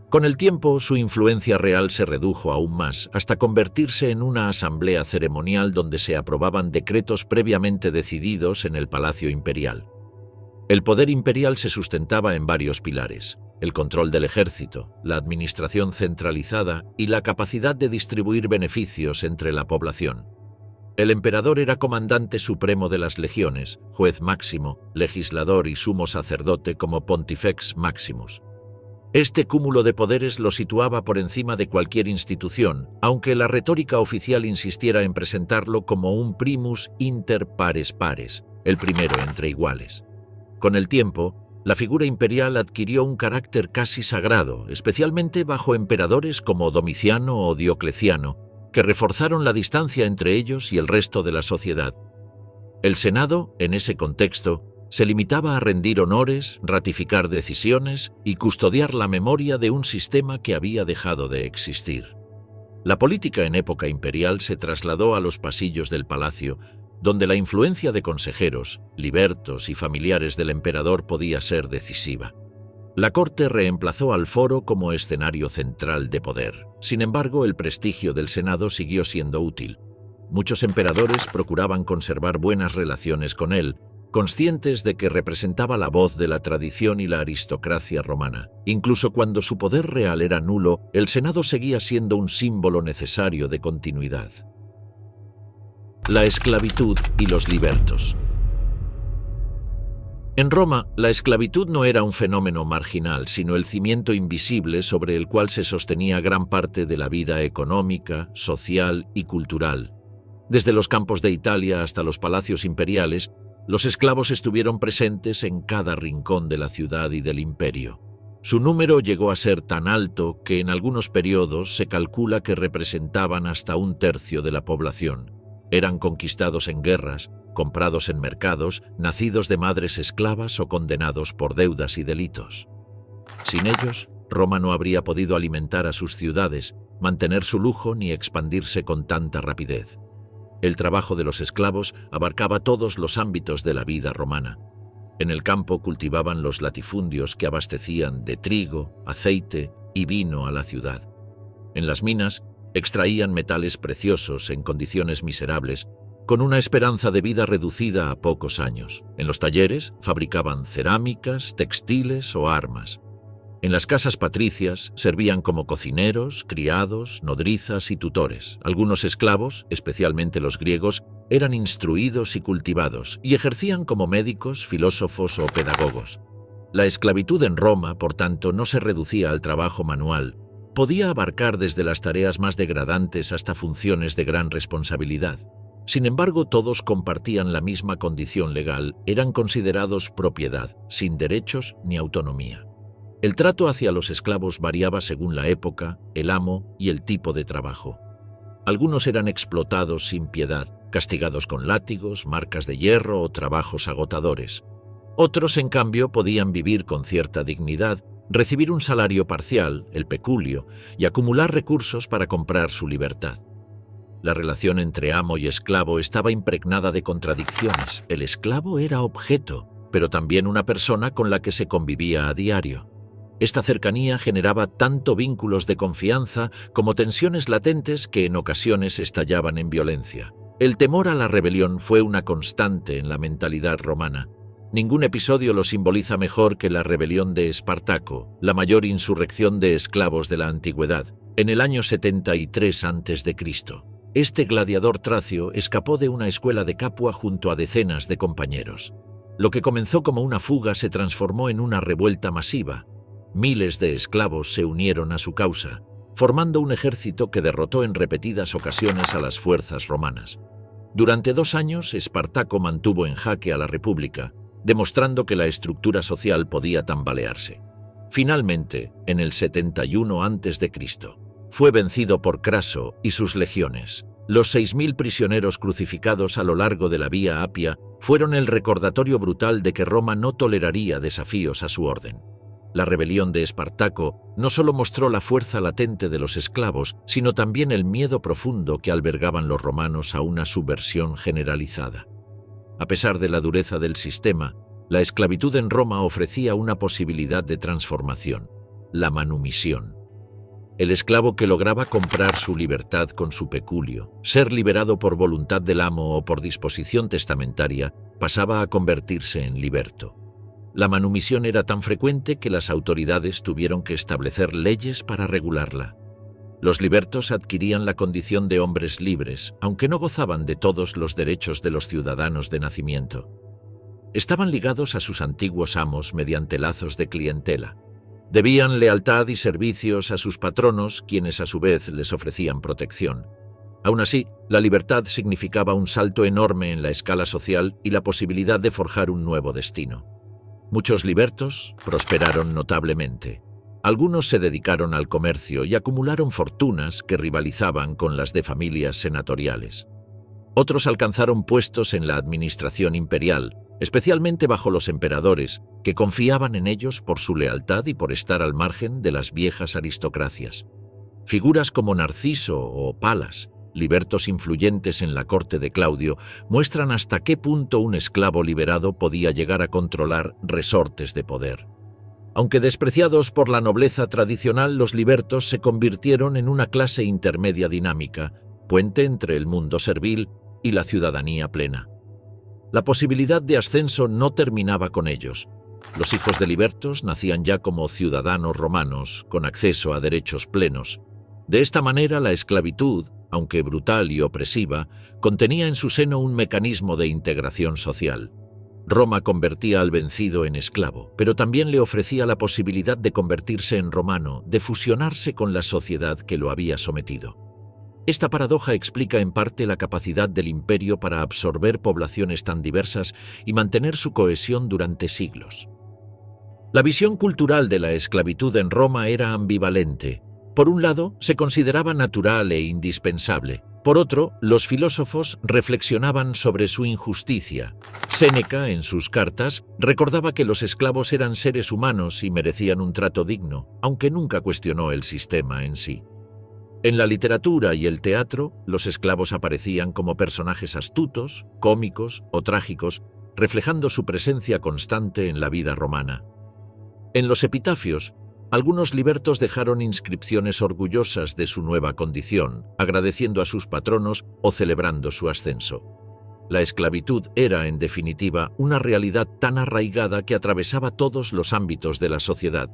Con el tiempo, su influencia real se redujo aún más, hasta convertirse en una asamblea ceremonial donde se aprobaban decretos previamente decididos en el Palacio Imperial. El poder imperial se sustentaba en varios pilares: el control del ejército, la administración centralizada y la capacidad de distribuir beneficios entre la población. El emperador era comandante supremo de las legiones, juez máximo, legislador y sumo sacerdote como Pontifex Maximus. Este cúmulo de poderes lo situaba por encima de cualquier institución, aunque la retórica oficial insistiera en presentarlo como un primus inter pares pares, el primero entre iguales. Con el tiempo, la figura imperial adquirió un carácter casi sagrado, especialmente bajo emperadores como Domiciano o Diocleciano, que reforzaron la distancia entre ellos y el resto de la sociedad. El Senado, en ese contexto, se limitaba a rendir honores, ratificar decisiones y custodiar la memoria de un sistema que había dejado de existir. La política en época imperial se trasladó a los pasillos del palacio, donde la influencia de consejeros, libertos y familiares del emperador podía ser decisiva. La corte reemplazó al foro como escenario central de poder. Sin embargo, el prestigio del Senado siguió siendo útil. Muchos emperadores procuraban conservar buenas relaciones con él, conscientes de que representaba la voz de la tradición y la aristocracia romana. Incluso cuando su poder real era nulo, el Senado seguía siendo un símbolo necesario de continuidad. La esclavitud y los libertos. En Roma, la esclavitud no era un fenómeno marginal, sino el cimiento invisible sobre el cual se sostenía gran parte de la vida económica, social y cultural. Desde los campos de Italia hasta los palacios imperiales, los esclavos estuvieron presentes en cada rincón de la ciudad y del imperio. Su número llegó a ser tan alto que en algunos periodos se calcula que representaban hasta 1/3 de la población. Eran conquistados en guerras, comprados en mercados, nacidos de madres esclavas o condenados por deudas y delitos. Sin ellos, Roma no habría podido alimentar a sus ciudades, mantener su lujo ni expandirse con tanta rapidez. El trabajo de los esclavos abarcaba todos los ámbitos de la vida romana. En el campo cultivaban los latifundios que abastecían de trigo, aceite y vino a la ciudad. En las minas extraían metales preciosos en condiciones miserables, con una esperanza de vida reducida a pocos años. En los talleres fabricaban cerámicas, textiles o armas. En las casas patricias servían como cocineros, criados, nodrizas y tutores. Algunos esclavos, especialmente los griegos, eran instruidos y cultivados, y ejercían como médicos, filósofos o pedagogos. La esclavitud en Roma, por tanto, no se reducía al trabajo manual. Podía abarcar desde las tareas más degradantes hasta funciones de gran responsabilidad. Sin embargo, todos compartían la misma condición legal, eran considerados propiedad, sin derechos ni autonomía. El trato hacia los esclavos variaba según la época, el amo y el tipo de trabajo. Algunos eran explotados sin piedad, castigados con látigos, marcas de hierro o trabajos agotadores. Otros, en cambio, podían vivir con cierta dignidad, recibir un salario parcial, el peculio, y acumular recursos para comprar su libertad. La relación entre amo y esclavo estaba impregnada de contradicciones. El esclavo era objeto, pero también una persona con la que se convivía a diario. Esta cercanía generaba tanto vínculos de confianza como tensiones latentes que en ocasiones estallaban en violencia. El temor a la rebelión fue una constante en la mentalidad romana. Ningún episodio lo simboliza mejor que la rebelión de Espartaco, la mayor insurrección de esclavos de la antigüedad, en el año 73 a.C. Este gladiador tracio escapó de una escuela de Capua junto a decenas de compañeros. Lo que comenzó como una fuga se transformó en una revuelta masiva. Miles de esclavos se unieron a su causa, formando un ejército que derrotó en repetidas ocasiones a las fuerzas romanas. Durante 2 años, Espartaco mantuvo en jaque a la República, demostrando que la estructura social podía tambalearse. Finalmente, en el 71 a.C., fue vencido por Craso y sus legiones. Los 6.000 prisioneros crucificados a lo largo de la Vía Apia fueron el recordatorio brutal de que Roma no toleraría desafíos a su orden. La rebelión de Espartaco no solo mostró la fuerza latente de los esclavos, sino también el miedo profundo que albergaban los romanos a una subversión generalizada. A pesar de la dureza del sistema, la esclavitud en Roma ofrecía una posibilidad de transformación: la manumisión. El esclavo que lograba comprar su libertad con su peculio, ser liberado por voluntad del amo o por disposición testamentaria, pasaba a convertirse en liberto. La manumisión era tan frecuente que las autoridades tuvieron que establecer leyes para regularla. Los libertos adquirían la condición de hombres libres, aunque no gozaban de todos los derechos de los ciudadanos de nacimiento. Estaban ligados a sus antiguos amos mediante lazos de clientela. Debían lealtad y servicios a sus patronos, quienes a su vez les ofrecían protección. Aún así, la libertad significaba un salto enorme en la escala social y la posibilidad de forjar un nuevo destino. Muchos libertos prosperaron notablemente. Algunos se dedicaron al comercio y acumularon fortunas que rivalizaban con las de familias senatoriales. Otros alcanzaron puestos en la administración imperial, especialmente bajo los emperadores, que confiaban en ellos por su lealtad y por estar al margen de las viejas aristocracias. Figuras como Narciso o Palas, libertos influyentes en la corte de Claudio, muestran hasta qué punto un esclavo liberado podía llegar a controlar resortes de poder. Aunque despreciados por la nobleza tradicional, los libertos se convirtieron en una clase intermedia dinámica, puente entre el mundo servil y la ciudadanía plena. La posibilidad de ascenso no terminaba con ellos. Los hijos de libertos nacían ya como ciudadanos romanos, con acceso a derechos plenos. De esta manera, la esclavitud, aunque brutal y opresiva, contenía en su seno un mecanismo de integración social. Roma convertía al vencido en esclavo, pero también le ofrecía la posibilidad de convertirse en romano, de fusionarse con la sociedad que lo había sometido. Esta paradoja explica en parte la capacidad del imperio para absorber poblaciones tan diversas y mantener su cohesión durante siglos. La visión cultural de la esclavitud en Roma era ambivalente. Por un lado, se consideraba natural e indispensable. Por otro, los filósofos reflexionaban sobre su injusticia. Séneca, en sus cartas, recordaba que los esclavos eran seres humanos y merecían un trato digno, aunque nunca cuestionó el sistema en sí. En la literatura y el teatro, los esclavos aparecían como personajes astutos, cómicos o trágicos, reflejando su presencia constante en la vida romana. En los epitafios, algunos libertos dejaron inscripciones orgullosas de su nueva condición, agradeciendo a sus patronos o celebrando su ascenso. La esclavitud era, en definitiva, una realidad tan arraigada que atravesaba todos los ámbitos de la sociedad.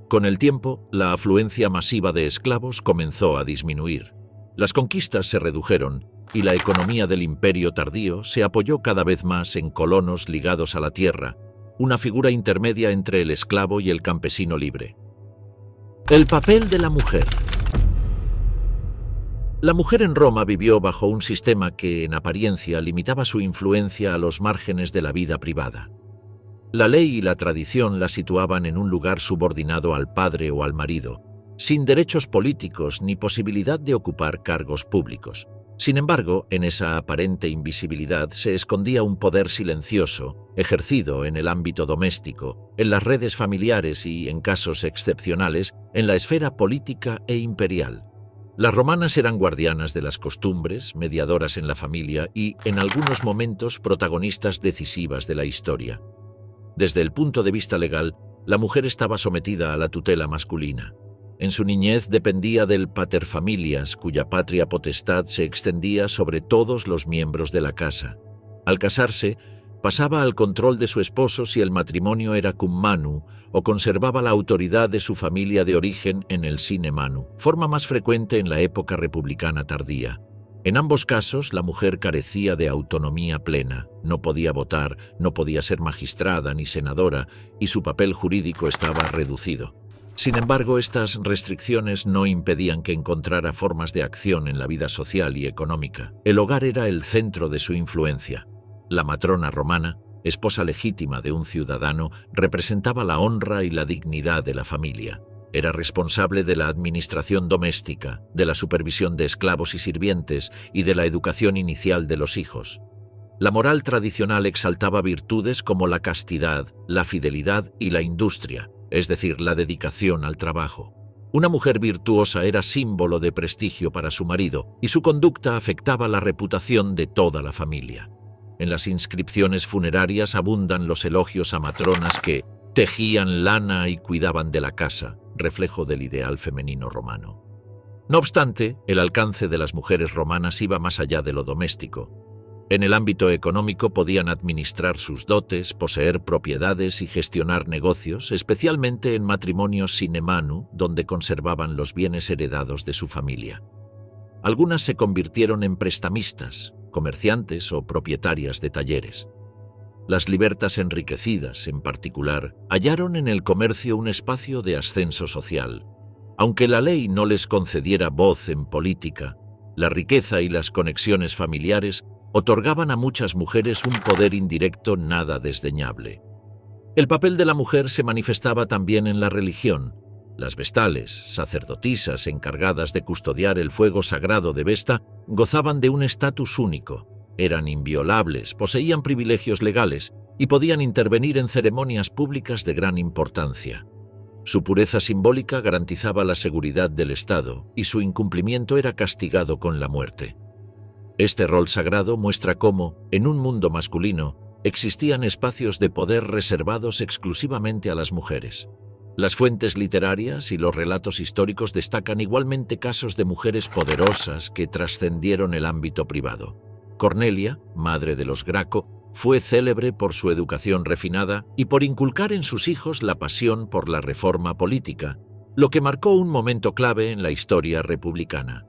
Con el tiempo, la afluencia masiva de esclavos comenzó a disminuir. Las conquistas se redujeron y la economía del imperio tardío se apoyó cada vez más en colonos ligados a la tierra, una figura intermedia entre el esclavo y el campesino libre. El papel de la mujer. La mujer en Roma vivió bajo un sistema que, en apariencia, limitaba su influencia a los márgenes de la vida privada. La ley y la tradición la situaban en un lugar subordinado al padre o al marido, sin derechos políticos ni posibilidad de ocupar cargos públicos. Sin embargo, en esa aparente invisibilidad se escondía un poder silencioso, ejercido en el ámbito doméstico, en las redes familiares y, en casos excepcionales, en la esfera política e imperial. Las romanas eran guardianas de las costumbres, mediadoras en la familia y, en algunos momentos, protagonistas decisivas de la historia. Desde el punto de vista legal, la mujer estaba sometida a la tutela masculina. En su niñez dependía del paterfamilias, cuya patria potestad se extendía sobre todos los miembros de la casa. Al casarse, pasaba al control de su esposo si el matrimonio era cum manu o conservaba la autoridad de su familia de origen en el sine manu, forma más frecuente en la época republicana tardía. En ambos casos, la mujer carecía de autonomía plena, no podía votar, no podía ser magistrada ni senadora y su papel jurídico estaba reducido. Sin embargo, estas restricciones no impedían que encontrara formas de acción en la vida social y económica. El hogar era el centro de su influencia. La matrona romana, esposa legítima de un ciudadano, representaba la honra y la dignidad de la familia. Era responsable de la administración doméstica, de la supervisión de esclavos y sirvientes y de la educación inicial de los hijos. La moral tradicional exaltaba virtudes como la castidad, la fidelidad y la industria, es decir, la dedicación al trabajo. Una mujer virtuosa era símbolo de prestigio para su marido y su conducta afectaba la reputación de toda la familia. En las inscripciones funerarias abundan los elogios a matronas que tejían lana y cuidaban de la casa, reflejo del ideal femenino romano. No obstante, el alcance de las mujeres romanas iba más allá de lo doméstico. En el ámbito económico podían administrar sus dotes, poseer propiedades y gestionar negocios, especialmente en matrimonios sine manu, donde conservaban los bienes heredados de su familia. Algunas se convirtieron en prestamistas, comerciantes o propietarias de talleres. Las libertas enriquecidas, en particular, hallaron en el comercio un espacio de ascenso social. Aunque la ley no les concediera voz en política, la riqueza y las conexiones familiares otorgaban a muchas mujeres un poder indirecto nada desdeñable. El papel de la mujer se manifestaba también en la religión. Las vestales, sacerdotisas encargadas de custodiar el fuego sagrado de Vesta, gozaban de un estatus único. Eran inviolables, poseían privilegios legales y podían intervenir en ceremonias públicas de gran importancia. Su pureza simbólica garantizaba la seguridad del Estado y su incumplimiento era castigado con la muerte. Este rol sagrado muestra cómo, en un mundo masculino, existían espacios de poder reservados exclusivamente a las mujeres. Las fuentes literarias y los relatos históricos destacan igualmente casos de mujeres poderosas que trascendieron el ámbito privado. Cornelia, madre de los Graco, fue célebre por su educación refinada y por inculcar en sus hijos la pasión por la reforma política, lo que marcó un momento clave en la historia republicana.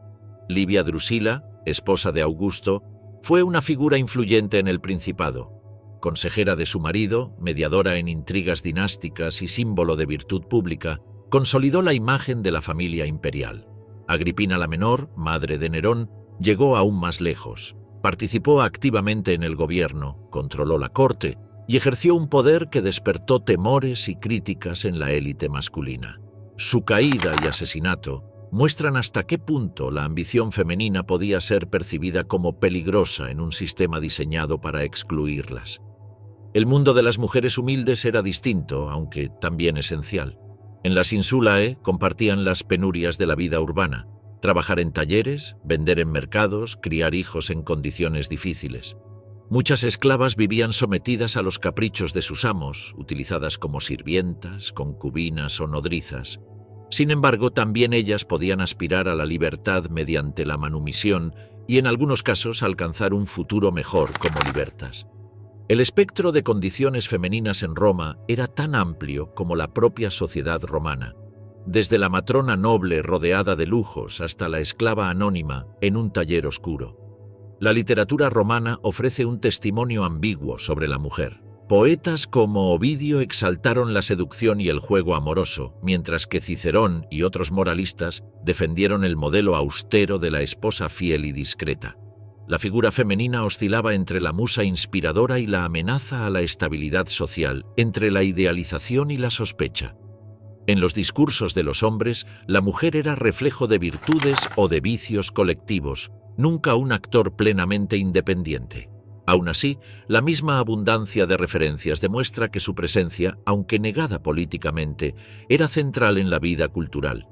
Livia Drusila, esposa de Augusto, fue una figura influyente en el Principado. Consejera de su marido, mediadora en intrigas dinásticas y símbolo de virtud pública, consolidó la imagen de la familia imperial. Agripina la Menor, madre de Nerón, llegó aún más lejos. Participó activamente en el gobierno, controló la corte y ejerció un poder que despertó temores y críticas en la élite masculina. Su caída y asesinato muestran hasta qué punto la ambición femenina podía ser percibida como peligrosa en un sistema diseñado para excluirlas. El mundo de las mujeres humildes era distinto, aunque también esencial. En las insulae compartían las penurias de la vida urbana, trabajar en talleres, vender en mercados, criar hijos en condiciones difíciles. Muchas esclavas vivían sometidas a los caprichos de sus amos, utilizadas como sirvientas, concubinas o nodrizas. Sin embargo, también ellas podían aspirar a la libertad mediante la manumisión y en algunos casos alcanzar un futuro mejor como libertas. El espectro de condiciones femeninas en Roma era tan amplio como la propia sociedad romana, desde la matrona noble rodeada de lujos hasta la esclava anónima en un taller oscuro. La literatura romana ofrece un testimonio ambiguo sobre la mujer. Poetas como Ovidio exaltaron la seducción y el juego amoroso, mientras que Cicerón y otros moralistas defendieron el modelo austero de la esposa fiel y discreta. La figura femenina oscilaba entre la musa inspiradora y la amenaza a la estabilidad social, entre la idealización y la sospecha. En los discursos de los hombres, la mujer era reflejo de virtudes o de vicios colectivos, nunca un actor plenamente independiente. Aún así, la misma abundancia de referencias demuestra que su presencia, aunque negada políticamente, era central en la vida cultural.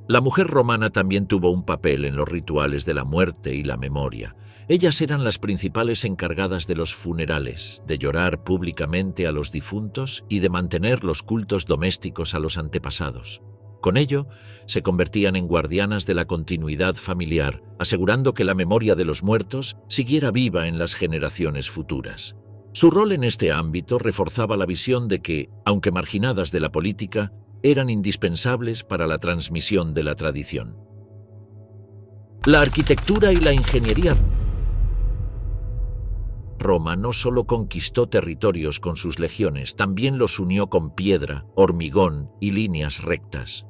La mujer romana también tuvo un papel en los rituales de la muerte y la memoria. Ellas eran las principales encargadas de los funerales, de llorar públicamente a los difuntos y de mantener los cultos domésticos a los antepasados. Con ello, se convertían en guardianas de la continuidad familiar, asegurando que la memoria de los muertos siguiera viva en las generaciones futuras. Su rol en este ámbito reforzaba la visión de que, aunque marginadas de la política, eran indispensables para la transmisión de la tradición. La arquitectura y la ingeniería. Roma no solo conquistó territorios con sus legiones, también los unió con piedra, hormigón y líneas rectas.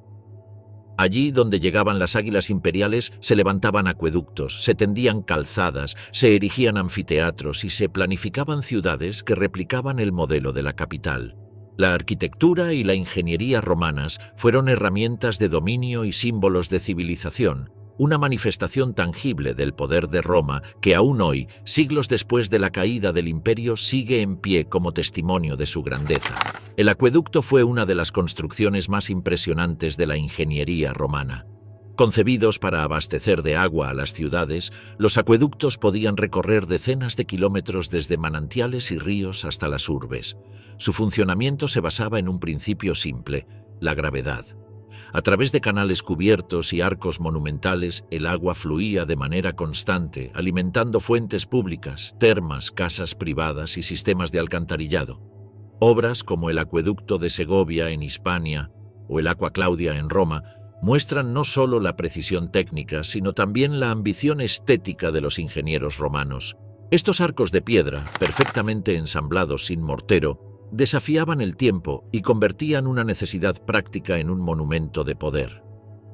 Allí donde llegaban las águilas imperiales se levantaban acueductos, se tendían calzadas, se erigían anfiteatros y se planificaban ciudades que replicaban el modelo de la capital. La arquitectura y la ingeniería romanas fueron herramientas de dominio y símbolos de civilización, una manifestación tangible del poder de Roma que aún hoy, siglos después de la caída del imperio, sigue en pie como testimonio de su grandeza. El acueducto fue una de las construcciones más impresionantes de la ingeniería romana. Concebidos para abastecer de agua a las ciudades, los acueductos podían recorrer decenas de kilómetros desde manantiales y ríos hasta las urbes. Su funcionamiento se basaba en un principio simple: la gravedad. A través de canales cubiertos y arcos monumentales, el agua fluía de manera constante, alimentando fuentes públicas, termas, casas privadas y sistemas de alcantarillado. Obras como el acueducto de Segovia en Hispania o el Aqua Claudia en Roma muestran no solo la precisión técnica, sino también la ambición estética de los ingenieros romanos. Estos arcos de piedra, perfectamente ensamblados sin mortero, desafiaban el tiempo y convertían una necesidad práctica en un monumento de poder.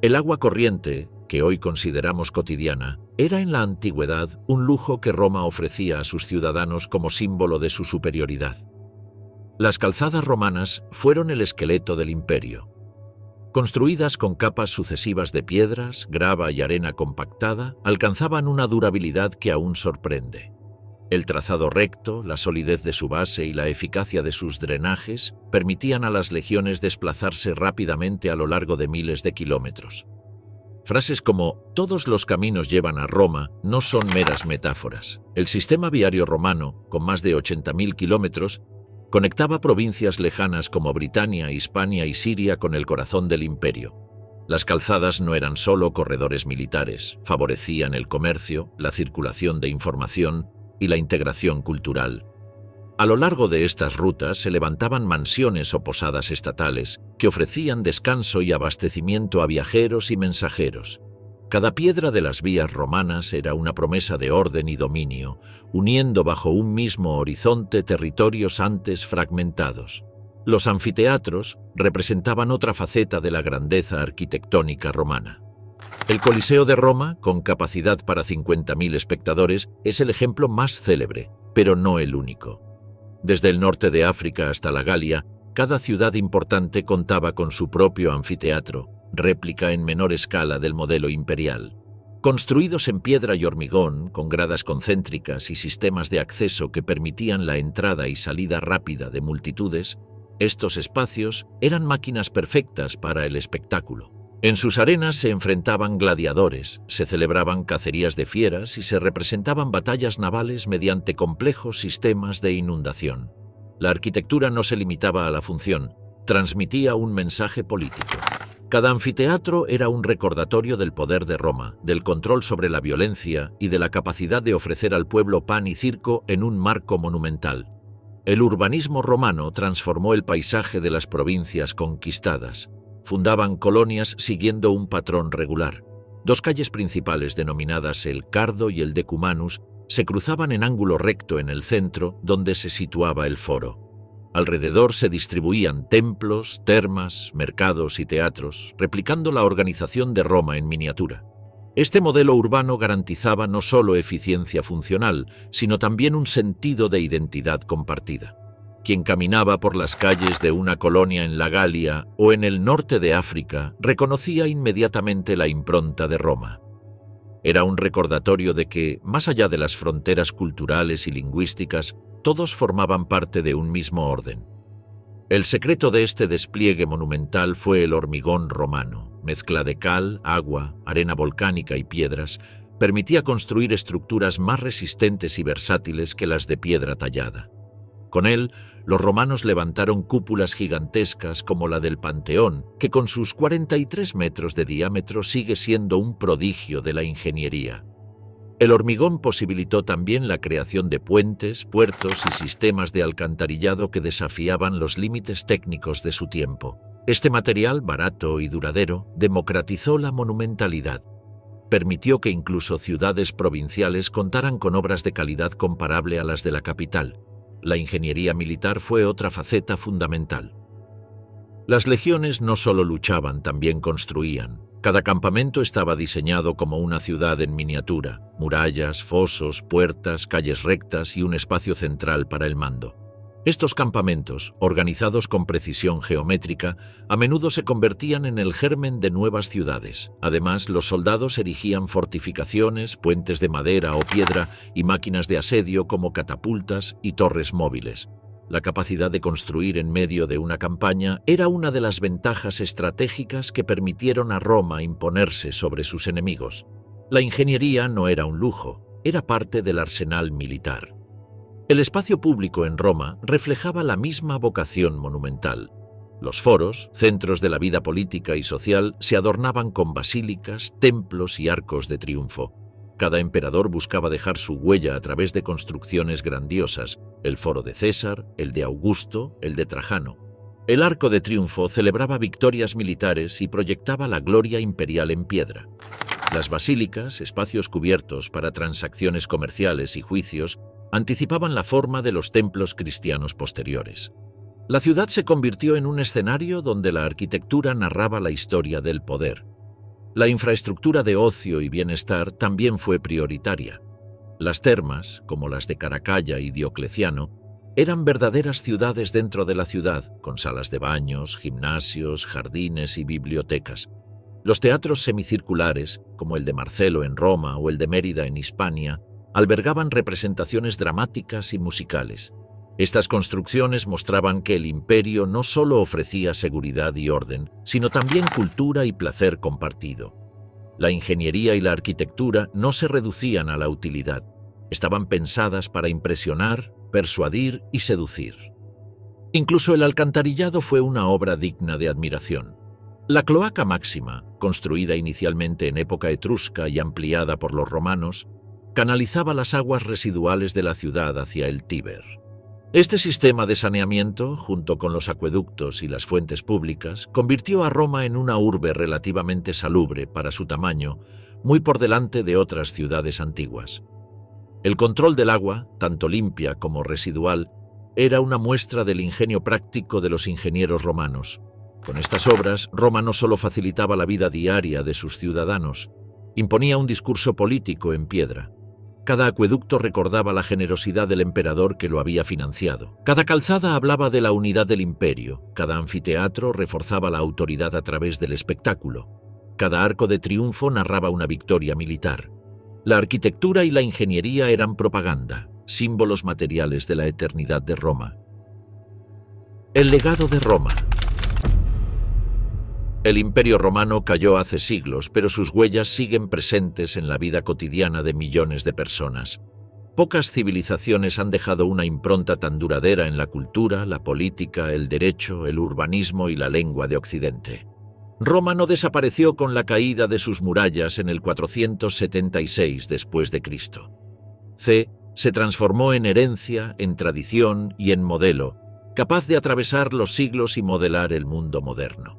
El agua corriente, que hoy consideramos cotidiana, era en la antigüedad un lujo que Roma ofrecía a sus ciudadanos como símbolo de su superioridad. Las calzadas romanas fueron el esqueleto del imperio. Construidas con capas sucesivas de piedras, grava y arena compactada, alcanzaban una durabilidad que aún sorprende. El trazado recto, la solidez de su base y la eficacia de sus drenajes permitían a las legiones desplazarse rápidamente a lo largo de miles de kilómetros. Frases como «todos los caminos llevan a Roma» no son meras metáforas. El sistema viario romano, con más de 80.000 kilómetros, conectaba provincias lejanas como Britania, Hispania y Siria con el corazón del imperio. Las calzadas no eran solo corredores militares, favorecían el comercio, la circulación de información y la integración cultural. A lo largo de estas rutas se levantaban mansiones o posadas estatales que ofrecían descanso y abastecimiento a viajeros y mensajeros. Cada piedra de las vías romanas era una promesa de orden y dominio, uniendo bajo un mismo horizonte territorios antes fragmentados. Los anfiteatros representaban otra faceta de la grandeza arquitectónica romana. El Coliseo de Roma, con capacidad para 50.000 espectadores, es el ejemplo más célebre, pero no el único. Desde el norte de África hasta la Galia, cada ciudad importante contaba con su propio anfiteatro, réplica en menor escala del modelo imperial. Construidos en piedra y hormigón, con gradas concéntricas y sistemas de acceso que permitían la entrada y salida rápida de multitudes, estos espacios eran máquinas perfectas para el espectáculo. En sus arenas se enfrentaban gladiadores, se celebraban cacerías de fieras y se representaban batallas navales mediante complejos sistemas de inundación. La arquitectura no se limitaba a la función, transmitía un mensaje político. Cada anfiteatro era un recordatorio del poder de Roma, del control sobre la violencia y de la capacidad de ofrecer al pueblo pan y circo en un marco monumental. El urbanismo romano transformó el paisaje de las provincias conquistadas. Fundaban colonias siguiendo un patrón regular. Dos calles principales denominadas el Cardo y el Decumanus se cruzaban en ángulo recto en el centro, donde se situaba el foro. Alrededor se distribuían templos, termas, mercados y teatros, replicando la organización de Roma en miniatura. Este modelo urbano garantizaba no solo eficiencia funcional, sino también un sentido de identidad compartida. Quien caminaba por las calles de una colonia en la Galia o en el norte de África reconocía inmediatamente la impronta de Roma. Era un recordatorio de que, más allá de las fronteras culturales y lingüísticas, todos formaban parte de un mismo orden. El secreto de este despliegue monumental fue el hormigón romano. Mezcla de cal, agua, arena volcánica y piedras, permitía construir estructuras más resistentes y versátiles que las de piedra tallada. Con él, los romanos levantaron cúpulas gigantescas como la del Panteón, que con sus 43 metros de diámetro sigue siendo un prodigio de la ingeniería. El hormigón posibilitó también la creación de puentes, puertos y sistemas de alcantarillado que desafiaban los límites técnicos de su tiempo. Este material, barato y duradero, democratizó la monumentalidad. Permitió que incluso ciudades provinciales contaran con obras de calidad comparable a las de la capital. La ingeniería militar fue otra faceta fundamental. Las legiones no solo luchaban, también construían. Cada campamento estaba diseñado como una ciudad en miniatura: murallas, fosos, puertas, calles rectas y un espacio central para el mando. Estos campamentos, organizados con precisión geométrica, a menudo se convertían en el germen de nuevas ciudades. Además, los soldados erigían fortificaciones, puentes de madera o piedra y máquinas de asedio como catapultas y torres móviles. La capacidad de construir en medio de una campaña era una de las ventajas estratégicas que permitieron a Roma imponerse sobre sus enemigos. La ingeniería no era un lujo, era parte del arsenal militar. El espacio público en Roma reflejaba la misma vocación monumental. Los foros, centros de la vida política y social, se adornaban con basílicas, templos y arcos de triunfo. Cada emperador buscaba dejar su huella a través de construcciones grandiosas: el foro de César, el de Augusto, el de Trajano. El arco de triunfo celebraba victorias militares y proyectaba la gloria imperial en piedra. Las basílicas, espacios cubiertos para transacciones comerciales y juicios, anticipaban la forma de los templos cristianos posteriores. La ciudad se convirtió en un escenario donde la arquitectura narraba la historia del poder. La infraestructura de ocio y bienestar también fue prioritaria. Las termas, como las de Caracalla y Diocleciano, eran verdaderas ciudades dentro de la ciudad, con salas de baños, gimnasios, jardines y bibliotecas. Los teatros semicirculares, como el de Marcelo en Roma o el de Mérida en Hispania, albergaban representaciones dramáticas y musicales. Estas construcciones mostraban que el imperio no solo ofrecía seguridad y orden, sino también cultura y placer compartido. La ingeniería y la arquitectura no se reducían a la utilidad. Estaban pensadas para impresionar, persuadir y seducir. Incluso el alcantarillado fue una obra digna de admiración. La cloaca máxima, construida inicialmente en época etrusca y ampliada por los romanos, canalizaba las aguas residuales de la ciudad hacia el Tíber. Este sistema de saneamiento, junto con los acueductos y las fuentes públicas, convirtió a Roma en una urbe relativamente salubre para su tamaño, muy por delante de otras ciudades antiguas. El control del agua, tanto limpia como residual, era una muestra del ingenio práctico de los ingenieros romanos. Con estas obras, Roma no solo facilitaba la vida diaria de sus ciudadanos, imponía un discurso político en piedra. Cada acueducto recordaba la generosidad del emperador que lo había financiado. Cada calzada hablaba de la unidad del imperio. Cada anfiteatro reforzaba la autoridad a través del espectáculo. Cada arco de triunfo narraba una victoria militar. La arquitectura y la ingeniería eran propaganda, símbolos materiales de la eternidad de Roma. El legado de Roma. El Imperio Romano cayó hace siglos, pero sus huellas siguen presentes en la vida cotidiana de millones de personas. Pocas civilizaciones han dejado una impronta tan duradera en la cultura, la política, el derecho, el urbanismo y la lengua de Occidente. Roma no desapareció con la caída de sus murallas en el 476 después de Cristo. Se transformó en herencia, en tradición y en modelo, capaz de atravesar los siglos y modelar el mundo moderno.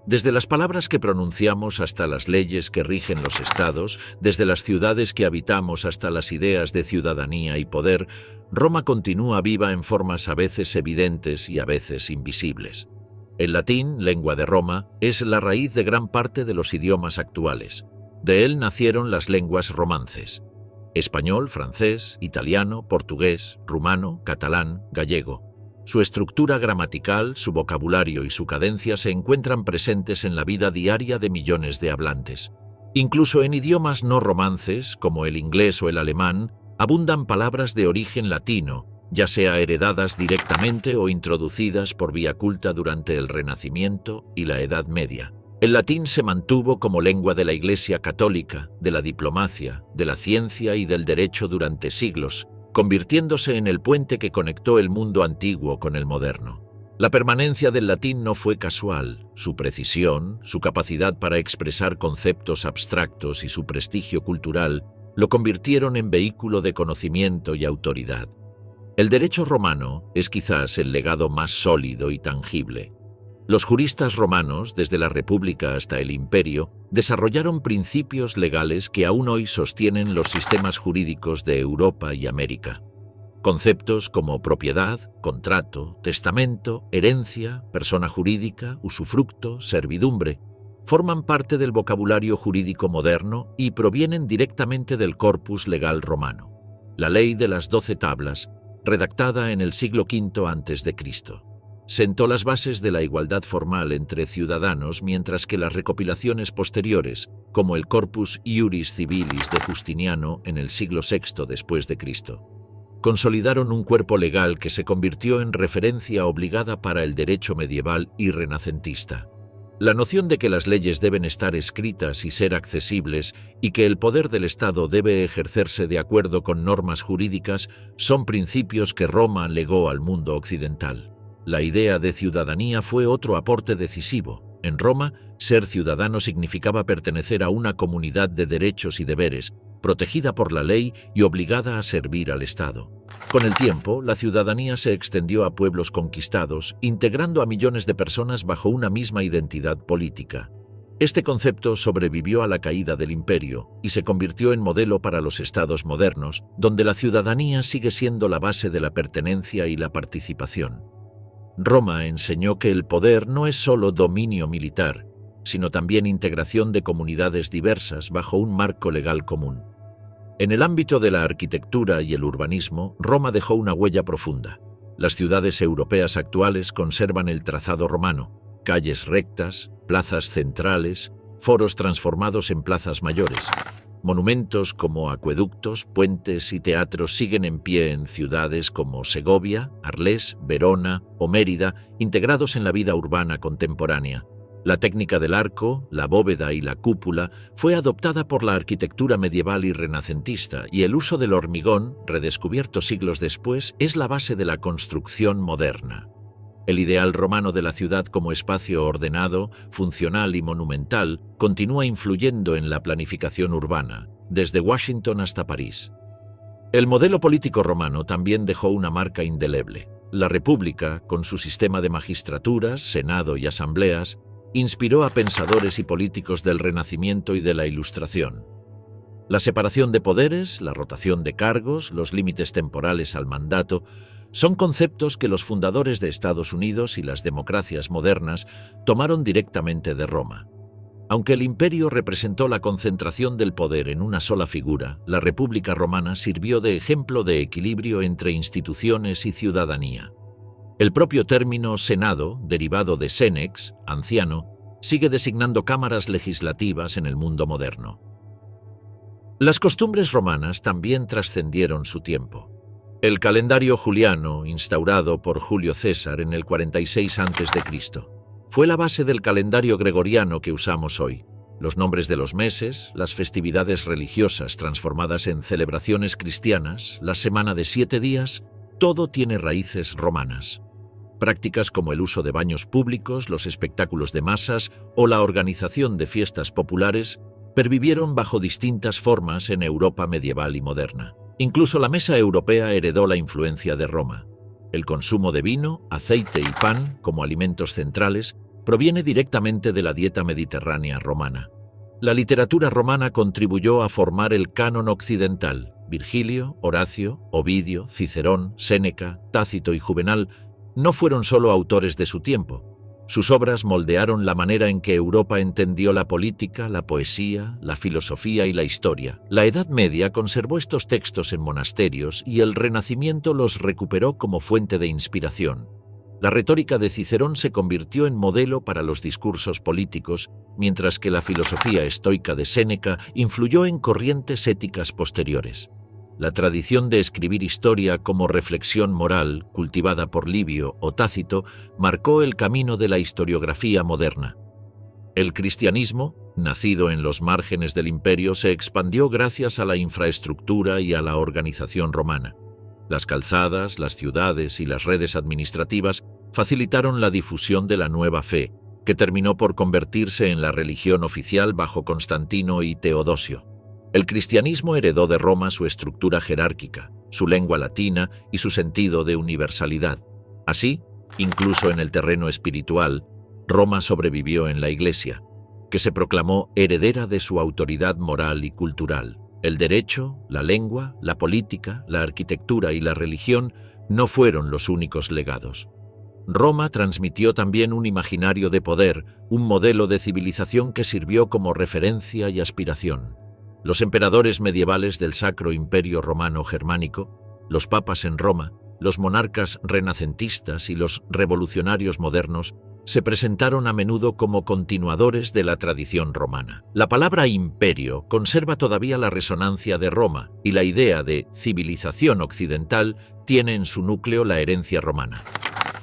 Desde las palabras que pronunciamos hasta las leyes que rigen los estados, desde las ciudades que habitamos hasta las ideas de ciudadanía y poder, Roma continúa viva en formas a veces evidentes y a veces invisibles. El latín, lengua de Roma, es la raíz de gran parte de los idiomas actuales. De él nacieron las lenguas romances: español, francés, italiano, portugués, rumano, catalán, gallego. Su estructura gramatical, su vocabulario y su cadencia se encuentran presentes en la vida diaria de millones de hablantes. Incluso en idiomas no romances, como el inglés o el alemán, abundan palabras de origen latino, ya sea heredadas directamente o introducidas por vía culta durante el Renacimiento y la Edad Media. El latín se mantuvo como lengua de la Iglesia católica, de la diplomacia, de la ciencia y del derecho durante siglos, convirtiéndose en el puente que conectó el mundo antiguo con el moderno. La permanencia del latín no fue casual. Su precisión, su capacidad para expresar conceptos abstractos y su prestigio cultural lo convirtieron en vehículo de conocimiento y autoridad. El derecho romano es quizás el legado más sólido y tangible. Los juristas romanos, desde la República hasta el Imperio, desarrollaron principios legales que aún hoy sostienen los sistemas jurídicos de Europa y América. Conceptos como propiedad, contrato, testamento, herencia, persona jurídica, usufructo, servidumbre, forman parte del vocabulario jurídico moderno y provienen directamente del corpus legal romano, la Ley de las 12 Tablas, redactada en el siglo V a.C. Sentó las bases de la igualdad formal entre ciudadanos, mientras que las recopilaciones posteriores, como el Corpus Iuris Civilis de Justiniano en el siglo VI después de Cristo, consolidaron un cuerpo legal que se convirtió en referencia obligada para el derecho medieval y renacentista. La noción de que las leyes deben estar escritas y ser accesibles y que el poder del Estado debe ejercerse de acuerdo con normas jurídicas son principios que Roma legó al mundo occidental. La idea de ciudadanía fue otro aporte decisivo. En Roma, ser ciudadano significaba pertenecer a una comunidad de derechos y deberes, protegida por la ley y obligada a servir al Estado. Con el tiempo, la ciudadanía se extendió a pueblos conquistados, integrando a millones de personas bajo una misma identidad política. Este concepto sobrevivió a la caída del imperio y se convirtió en modelo para los estados modernos, donde la ciudadanía sigue siendo la base de la pertenencia y la participación. Roma enseñó que el poder no es solo dominio militar, sino también integración de comunidades diversas bajo un marco legal común. En el ámbito de la arquitectura y el urbanismo, Roma dejó una huella profunda. Las ciudades europeas actuales conservan el trazado romano: calles rectas, plazas centrales, foros transformados en plazas mayores. Monumentos como acueductos, puentes y teatros siguen en pie en ciudades como Segovia, Arles, Verona o Mérida, integrados en la vida urbana contemporánea. La técnica del arco, la bóveda y la cúpula fue adoptada por la arquitectura medieval y renacentista, y el uso del hormigón, redescubierto siglos después, es la base de la construcción moderna. El ideal romano de la ciudad como espacio ordenado, funcional y monumental continúa influyendo en la planificación urbana, desde Washington hasta París. El modelo político romano también dejó una marca indeleble. La República, con su sistema de magistraturas, senado y asambleas, inspiró a pensadores y políticos del Renacimiento y de la Ilustración. La separación de poderes, la rotación de cargos, los límites temporales al mandato, son conceptos que los fundadores de Estados Unidos y las democracias modernas tomaron directamente de Roma. Aunque el imperio representó la concentración del poder en una sola figura, la República Romana sirvió de ejemplo de equilibrio entre instituciones y ciudadanía. El propio término Senado, derivado de senex, anciano, sigue designando cámaras legislativas en el mundo moderno. Las costumbres romanas también trascendieron su tiempo. El calendario juliano, instaurado por Julio César en el 46 a.C., Fue la base del calendario gregoriano que usamos hoy. Los nombres de los meses, las festividades religiosas transformadas en celebraciones cristianas, la semana de 7 días, todo tiene raíces romanas. Prácticas como el uso de baños públicos, los espectáculos de masas o la organización de fiestas populares pervivieron bajo distintas formas en Europa medieval y moderna. Incluso la mesa europea heredó la influencia de Roma. El consumo de vino, aceite y pan, como alimentos centrales, proviene directamente de la dieta mediterránea romana. La literatura romana contribuyó a formar el canon occidental. Virgilio, Horacio, Ovidio, Cicerón, Séneca, Tácito y Juvenal no fueron solo autores de su tiempo. Sus obras moldearon la manera en que Europa entendió la política, la poesía, la filosofía y la historia. La Edad Media conservó estos textos en monasterios y el Renacimiento los recuperó como fuente de inspiración. La retórica de Cicerón se convirtió en modelo para los discursos políticos, mientras que la filosofía estoica de Séneca influyó en corrientes éticas posteriores. La tradición de escribir historia como reflexión moral, cultivada por Livio o Tácito, marcó el camino de la historiografía moderna. El cristianismo, nacido en los márgenes del imperio, se expandió gracias a la infraestructura y a la organización romana. Las calzadas, las ciudades y las redes administrativas facilitaron la difusión de la nueva fe, que terminó por convertirse en la religión oficial bajo Constantino y Teodosio. El cristianismo heredó de Roma su estructura jerárquica, su lengua latina y su sentido de universalidad. Así, incluso en el terreno espiritual, Roma sobrevivió en la Iglesia, que se proclamó heredera de su autoridad moral y cultural. El derecho, la lengua, la política, la arquitectura y la religión no fueron los únicos legados. Roma transmitió también un imaginario de poder, un modelo de civilización que sirvió como referencia y aspiración. Los emperadores medievales del Sacro Imperio Romano Germánico, los papas en Roma, los monarcas renacentistas y los revolucionarios modernos se presentaron a menudo como continuadores de la tradición romana. La palabra imperio conserva todavía la resonancia de Roma y la idea de civilización occidental tiene en su núcleo la herencia romana.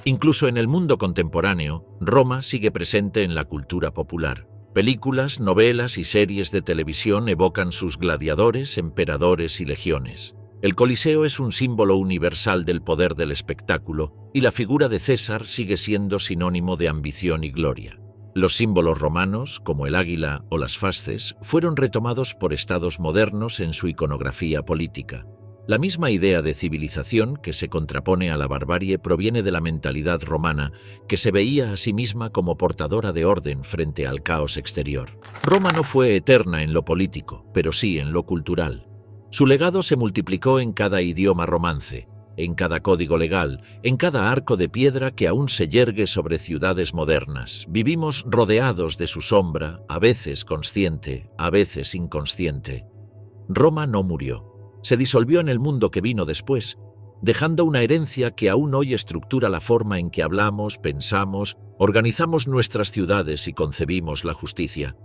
Incluso en el mundo contemporáneo, Roma sigue presente en la cultura popular. Películas, novelas y series de televisión evocan sus gladiadores, emperadores y legiones. El Coliseo es un símbolo universal del poder del espectáculo y la figura de César sigue siendo sinónimo de ambición y gloria. Los símbolos romanos, como el águila o las fasces, fueron retomados por estados modernos en su iconografía política. La misma idea de civilización que se contrapone a la barbarie proviene de la mentalidad romana, que se veía a sí misma como portadora de orden frente al caos exterior. Roma no fue eterna en lo político, pero sí en lo cultural. Su legado se multiplicó en cada idioma romance, en cada código legal, en cada arco de piedra que aún se yergue sobre ciudades modernas. Vivimos rodeados de su sombra, a veces consciente, a veces inconsciente. Roma no murió. Se disolvió en el mundo que vino después, dejando una herencia que aún hoy estructura la forma en que hablamos, pensamos, organizamos nuestras ciudades y concebimos la justicia.